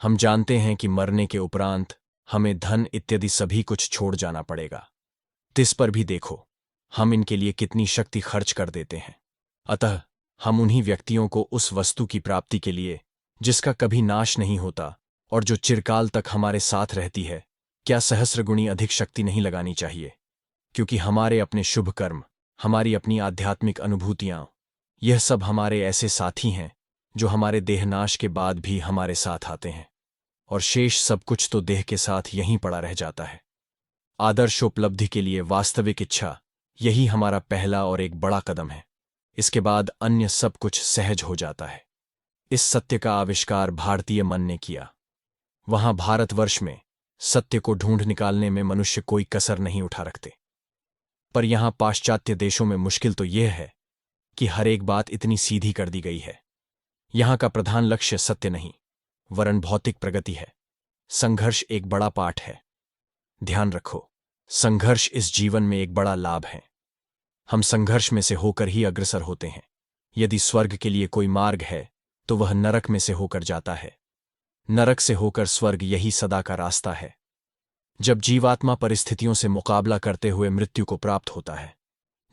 [SPEAKER 1] हम जानते हैं कि मरने के उपरांत हमें धन इत्यादि सभी कुछ छोड़ जाना पड़ेगा। तिस पर भी देखो हम इनके लिए कितनी शक्ति खर्च कर देते हैं। अतः हम उन्हीं व्यक्तियों को उस वस्तु की प्राप्ति के लिए जिसका कभी नाश नहीं होता और जो चिरकाल तक हमारे साथ रहती है, क्या सहस्रगुणी अधिक शक्ति नहीं लगानी चाहिए? क्योंकि हमारे अपने शुभ कर्म, हमारी अपनी आध्यात्मिक अनुभूतियां, यह सब हमारे ऐसे साथी हैं जो हमारे देहनाश के बाद भी हमारे साथ आते हैं, और शेष सब कुछ तो देह के साथ यहीं पड़ा रह जाता है। आदर्शोपलब्धि के लिए वास्तविक इच्छा, यही हमारा पहला और एक बड़ा कदम है। इसके बाद अन्य सब कुछ सहज हो जाता है। इस सत्य का आविष्कार भारतीय मन ने किया। वहां भारतवर्ष में सत्य को ढूंढ निकालने में मनुष्य कोई कसर नहीं उठा रखते। पर यहां पाश्चात्य देशों में मुश्किल तो यह है कि हर एक बात इतनी सीधी कर दी गई है। यहां का प्रधान लक्ष्य सत्य नहीं, वरन भौतिक प्रगति है। संघर्ष एक बड़ा पाठ है। ध्यान रखो, संघर्ष इस जीवन में एक बड़ा लाभ है। हम संघर्ष में से होकर ही अग्रसर होते हैं। यदि स्वर्ग के लिए कोई मार्ग है तो वह नरक में से होकर जाता है। नरक से होकर स्वर्ग, यही सदा का रास्ता है। जब जीवात्मा परिस्थितियों से मुकाबला करते हुए मृत्यु को प्राप्त होता है,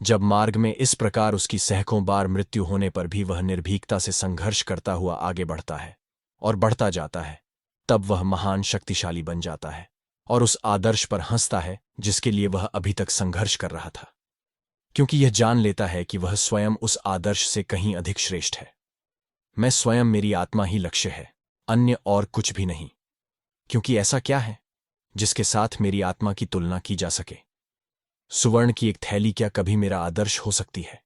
[SPEAKER 1] जब मार्ग में इस प्रकार उसकी सैकड़ों बार मृत्यु होने पर भी वह निर्भीकता से संघर्ष करता हुआ आगे बढ़ता है, और बढ़ता जाता है, तब वह महान शक्तिशाली बन जाता है और उस आदर्श पर हंसता है जिसके लिए वह अभी तक संघर्ष कर रहा था, क्योंकि यह जान लेता है कि वह स्वयं उस आदर्श से कहीं अधिक श्रेष्ठ है। मैं स्वयं, मेरी आत्मा ही लक्ष्य है, अन्य और कुछ भी नहीं। क्योंकि ऐसा क्या है जिसके साथ मेरी आत्मा की तुलना की जा सके? सुवर्ण की एक थैली क्या कभी मेरा आदर्श हो सकती है?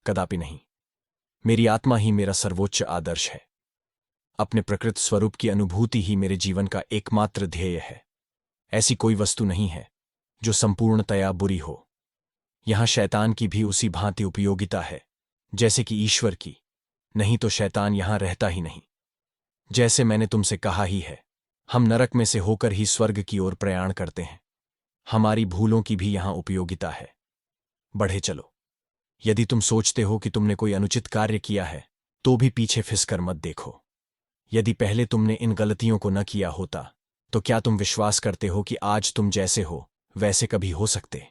[SPEAKER 1] कदापि नहीं। मेरी आत्मा ही मेरा सर्वोच्च आदर्श है। अपने प्रकृत स्वरूप की अनुभूति ही मेरे जीवन का एकमात्र ध्येय है। ऐसी कोई वस्तु नहीं है जो संपूर्णतया बुरी हो। यहां शैतान की भी उसी भांति उपयोगिता है जैसे कि ईश्वर की, नहीं तो शैतान यहां रहता ही नहीं। जैसे मैंने तुमसे कहा ही है, हम नरक में से होकर ही स्वर्ग की ओर प्रयाण करते हैं। हमारी भूलों की भी यहां उपयोगिता है। बढ़े चलो। यदि तुम सोचते हो कि तुमने कोई अनुचित कार्य किया है, तो भी पीछे फिसकर मत देखो। यदि पहले तुमने इन गलतियों को न किया होता, तो क्या तुम विश्वास करते हो कि आज तुम जैसे हो वैसे कभी हो सकते?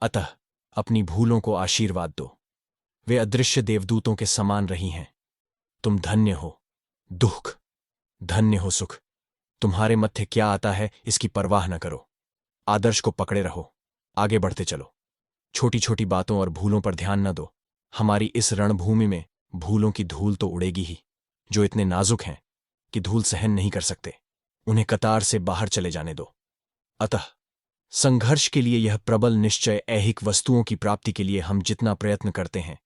[SPEAKER 1] अतः अपनी भूलों को आशीर्वाद दो। वे अदृश्य देवदूतों के समान रही हैं। तुम धन्य हो दुख, धन्य हो सुख। तुम्हारे मत्थे क्या आता है इसकी परवाह न करो। आदर्श को पकड़े रहो, आगे बढ़ते चलो। छोटी छोटी बातों और भूलों पर ध्यान न दो। हमारी इस रणभूमि में भूलों की धूल तो उड़ेगी ही, जो इतने नाजुक हैं कि धूल सहन नहीं कर सकते। उन्हें कतार से बाहर चले जाने दो। अतः संघर्ष के लिए यह प्रबल निश्चय, ऐहिक वस्तुओं की प्राप्ति के लिए हम जितना प्रयत्न करते हैं,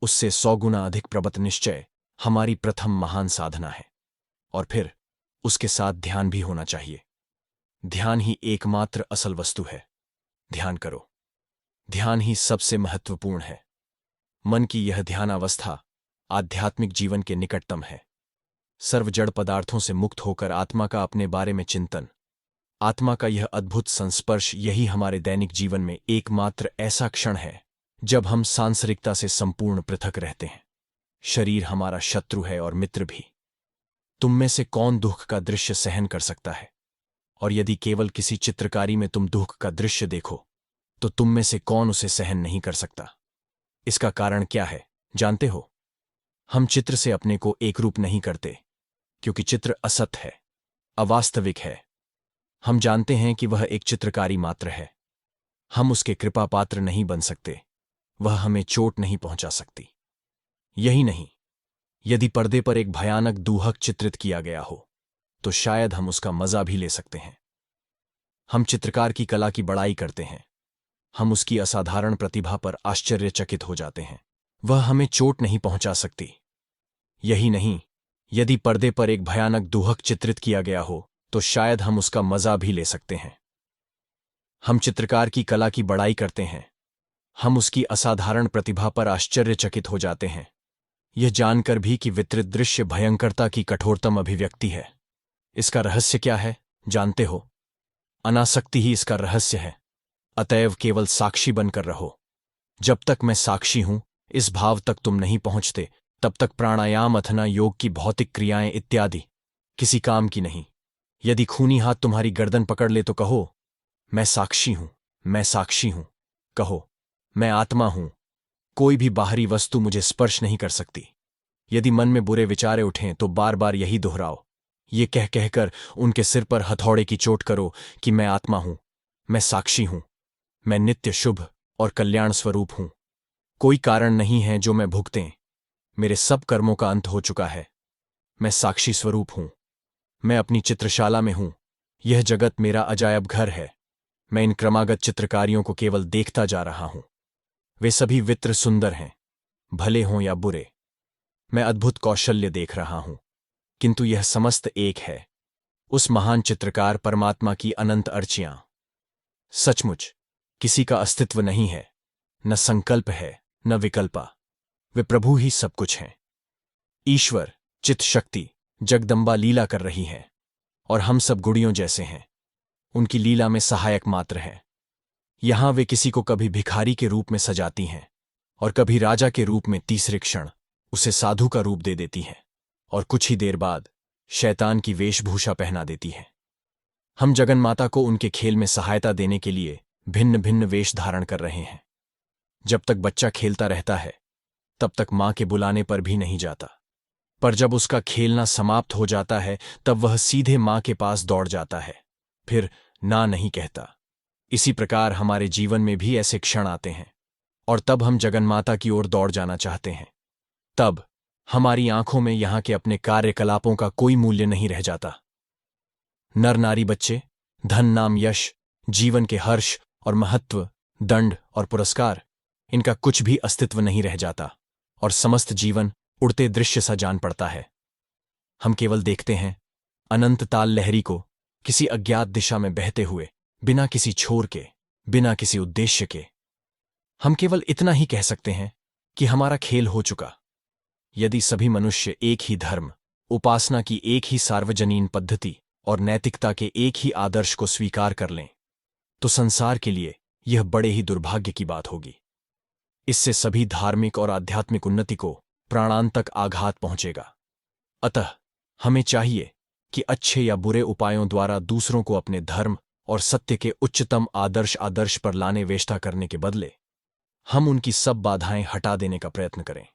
[SPEAKER 1] उससे 100 गुना अधिक प्रबल निश्चय हमारी प्रथम महान साधना है। और फिर उसके साथ ध्यान भी होना चाहिए। ध्यान ही एकमात्र असल वस्तु है। ध्यान करो। ध्यान ही सबसे महत्वपूर्ण है। मन की यह ध्यानावस्था आध्यात्मिक जीवन के निकटतम है। सर्व जड़ पदार्थों से मुक्त होकर आत्मा का अपने बारे में चिंतन, आत्मा का यह अद्भुत संस्पर्श, यही हमारे दैनिक जीवन में एकमात्र ऐसा क्षण है जब हम सांसारिकता से संपूर्ण पृथक रहते हैं। शरीर हमारा शत्रु है और मित्र भी। तुम में से कौन दुख का दृश्य सहन कर सकता है? और यदि केवल किसी चित्रकारी में तुम दुख का दृश्य देखो, तो तुम में से कौन उसे सहन नहीं कर सकता? इसका कारण क्या है जानते हो? हम चित्र से अपने को एकरूप नहीं करते, क्योंकि चित्र असत है, अवास्तविक है। हम जानते हैं कि वह एक चित्रकारी मात्र है। हम उसके कृपा पात्र नहीं बन सकते। वह हमें चोट नहीं पहुंचा सकती। यही नहीं, यदि पर्दे पर एक भयानक दूहक चित्रित किया गया हो, तो शायद हम उसका मजा भी ले सकते हैं। हम चित्रकार की कला की बड़ाई करते हैं। हम उसकी असाधारण प्रतिभा पर आश्चर्यचकित हो जाते हैं। वह हमें चोट नहीं पहुंचा सकती। यही नहीं, यदि पर्दे पर एक भयानक दूहक चित्रित किया गया हो, तो शायद हम उसका मजा भी ले सकते हैं। हम चित्रकार की कला की बड़ाई करते हैं। हम उसकी असाधारण प्रतिभा पर आश्चर्यचकित हो जाते हैं, यह जानकर भी कि वितरित दृश्य भयंकरता की कठोरतम अभिव्यक्ति है। इसका रहस्य क्या है जानते हो? अनासक्ति ही इसका रहस्य है। अतएव केवल साक्षी बनकर रहो। जब तक मैं साक्षी हूं, इस भाव तक तुम नहीं पहुंचते, तब तक प्राणायाम अथवा योग की भौतिक क्रियाएं इत्यादि किसी काम की नहीं। यदि खूनी हाथ तुम्हारी गर्दन पकड़ ले तो कहो, मैं साक्षी हूं, मैं साक्षी हूं। कहो, मैं आत्मा हूं, कोई भी बाहरी वस्तु मुझे स्पर्श नहीं कर सकती। यदि मन में बुरे विचारे उठें तो बार बार यही दोहराओ, ये कह कहकर उनके सिर पर हथौड़े की चोट करो कि मैं आत्मा हूं, मैं साक्षी हूं, मैं नित्य शुभ और कल्याण स्वरूप हूं। कोई कारण नहीं है जो मैं भुगतें। मेरे सब कर्मों का अंत हो चुका है। मैं साक्षी स्वरूप हूं। मैं अपनी चित्रशाला में हूं। यह जगत मेरा अजायब घर है। मैं इन क्रमागत चित्रकारियों को केवल देखता जा रहा हूं। वे सभी वित्र सुंदर हैं, भले हों या बुरे। मैं अद्भुत कौशल्य देख रहा हूं, किंतु यह समस्त एक है, उस महान चित्रकार परमात्मा की अनंत अर्चियां। सचमुच किसी का अस्तित्व नहीं है, न संकल्प है, न विकल्पा। वे प्रभु ही सब कुछ हैं। ईश्वर, चित्त शक्ति, जगदम्बा लीला कर रही हैं, और हम सब गुड़ियों जैसे हैं, उनकी लीला में सहायक मात्र हैं। यहां वे किसी को कभी भिखारी के रूप में सजाती हैं, और कभी राजा के रूप में तीसरे क्षण उसे साधु का रूप दे देती हैं, और कुछ ही देर बाद शैतान की वेशभूषा पहना देती हैं। हम जगन्माता को उनके खेल में सहायता देने के लिए भिन्न भिन्न वेश धारण कर रहे हैं। जब तक बच्चा खेलता रहता है, तब तक मां के बुलाने पर भी नहीं जाता। पर जब उसका खेलना समाप्त हो जाता है तब वह सीधे माँ के पास दौड़ जाता है, फिर ना नहीं कहता। इसी प्रकार हमारे जीवन में भी ऐसे क्षण आते हैं और तब हम जगन्माता की ओर दौड़ जाना चाहते हैं। तब हमारी आंखों में यहां के अपने कार्यकलापों का कोई मूल्य नहीं रह जाता। नर नारी बच्चे, धन नाम यश, जीवन के हर्ष और महत्व, दंड और पुरस्कार, इनका कुछ भी अस्तित्व नहीं रह जाता और समस्त जीवन उड़ते दृश्य सा जान पड़ता है। हम केवल देखते हैं अनंत ताल लहरी को किसी अज्ञात दिशा में बहते हुए, बिना किसी छोर के, बिना किसी उद्देश्य के। हम केवल इतना ही कह सकते हैं कि हमारा खेल हो चुका। यदि सभी मनुष्य एक ही धर्म, उपासना की एक ही सार्वजनीन पद्धति और नैतिकता के एक ही आदर्श को स्वीकार कर लें, तो संसार के लिए यह बड़े ही दुर्भाग्य की बात होगी। इससे सभी धार्मिक और आध्यात्मिक उन्नति को प्राणांतक आघात पहुंचेगा। अतः हमें चाहिए कि अच्छे या बुरे उपायों द्वारा दूसरों को अपने धर्म और सत्य के उच्चतम आदर्श पर लाने वेष्टा करने के बदले हम उनकी सब बाधाएं हटा देने का प्रयत्न करें,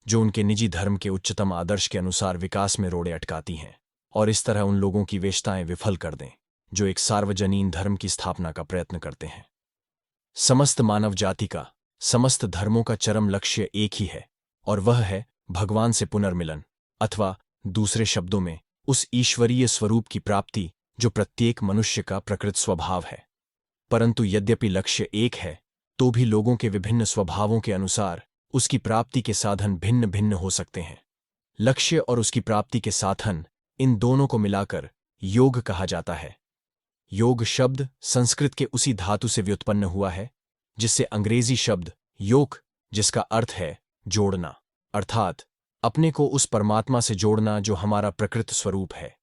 [SPEAKER 1] जो उनके निजी धर्म के उच्चतम आदर्श के अनुसार विकास में रोड़े अटकाती हैं, और इस तरह उन लोगों की वेष्टाएं विफल कर दें जो एक सार्वजनीन धर्म की स्थापना का प्रयत्न करते हैं। समस्त मानव जाति का, समस्त धर्मों का चरम लक्ष्य एक ही है, और वह है भगवान से पुनर्मिलन, अथवा दूसरे शब्दों में उस ईश्वरीय स्वरूप की प्राप्ति जो प्रत्येक मनुष्य का प्रकृत स्वभाव है। परंतु यद्यपि लक्ष्य एक है, तो भी लोगों के विभिन्न स्वभावों के अनुसार उसकी प्राप्ति के साधन भिन्न भिन्न हो सकते हैं। लक्ष्य और उसकी प्राप्ति के साधन, इन दोनों को मिलाकर योग कहा जाता है। योग शब्द संस्कृत के उसी धातु से व्युत्पन्न हुआ है जिससे अंग्रेजी शब्द योग, जिसका अर्थ है जोड़ना, अर्थात अपने को उस परमात्मा से जोड़ना जो हमारा प्रकृत स्वरूप है।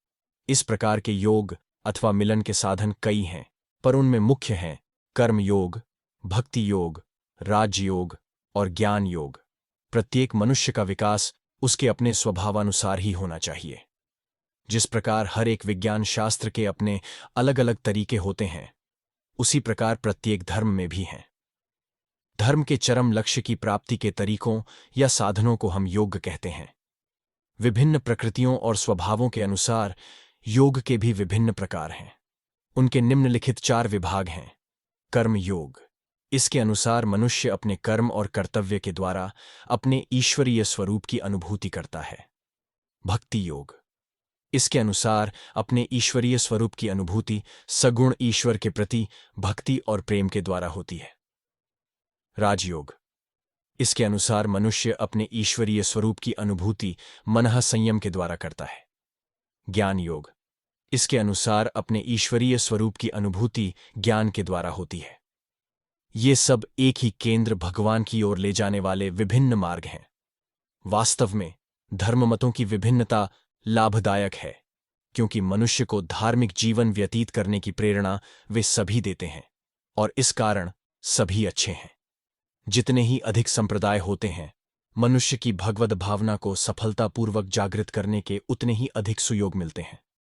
[SPEAKER 1] इस प्रकार के योग अथवा मिलन के साधन कई हैं, पर उनमें मुख्य हैं कर्म योग, भक्ति योग, राजयोग और ज्ञान योग। प्रत्येक मनुष्य का विकास उसके अपने स्वभावानुसार ही होना चाहिए। जिस प्रकार हर एक विज्ञान शास्त्र के अपने अलग अलग तरीके होते हैं, उसी प्रकार प्रत्येक धर्म में भी हैं। धर्म के चरम लक्ष्य की प्राप्ति के तरीकों या साधनों को हम योग कहते हैं। विभिन्न प्रकृतियों और स्वभावों के अनुसार योग के भी विभिन्न प्रकार हैं। उनके निम्नलिखित 4 विभाग हैं। कर्म योग, इसके अनुसार मनुष्य अपने कर्म और कर्तव्य के द्वारा अपने ईश्वरीय स्वरूप की अनुभूति करता है। भक्ति योग, इसके अनुसार अपने ईश्वरीय स्वरूप की अनुभूति सगुण ईश्वर के प्रति भक्ति और प्रेम के द्वारा होती है। राजयोग, इसके अनुसार मनुष्य अपने ईश्वरीय स्वरूप की अनुभूति मनः संयम के द्वारा करता है। ज्ञान योग, इसके अनुसार अपने ईश्वरीय स्वरूप की अनुभूति ज्ञान के द्वारा होती है। ये सब एक ही केंद्र भगवान की ओर ले जाने वाले विभिन्न मार्ग हैं। वास्तव में धर्ममतों की विभिन्नता लाभदायक है, क्योंकि मनुष्य को धार्मिक जीवन व्यतीत करने की प्रेरणा वे सभी देते हैं, और इस कारण सभी अच्छे हैं। जितने ही अधिक संप्रदाय होते हैं, मनुष्य की भगवद भावना को सफलतापूर्वक जागृत करने के उतने ही अधिक सुयोग मिलते हैं।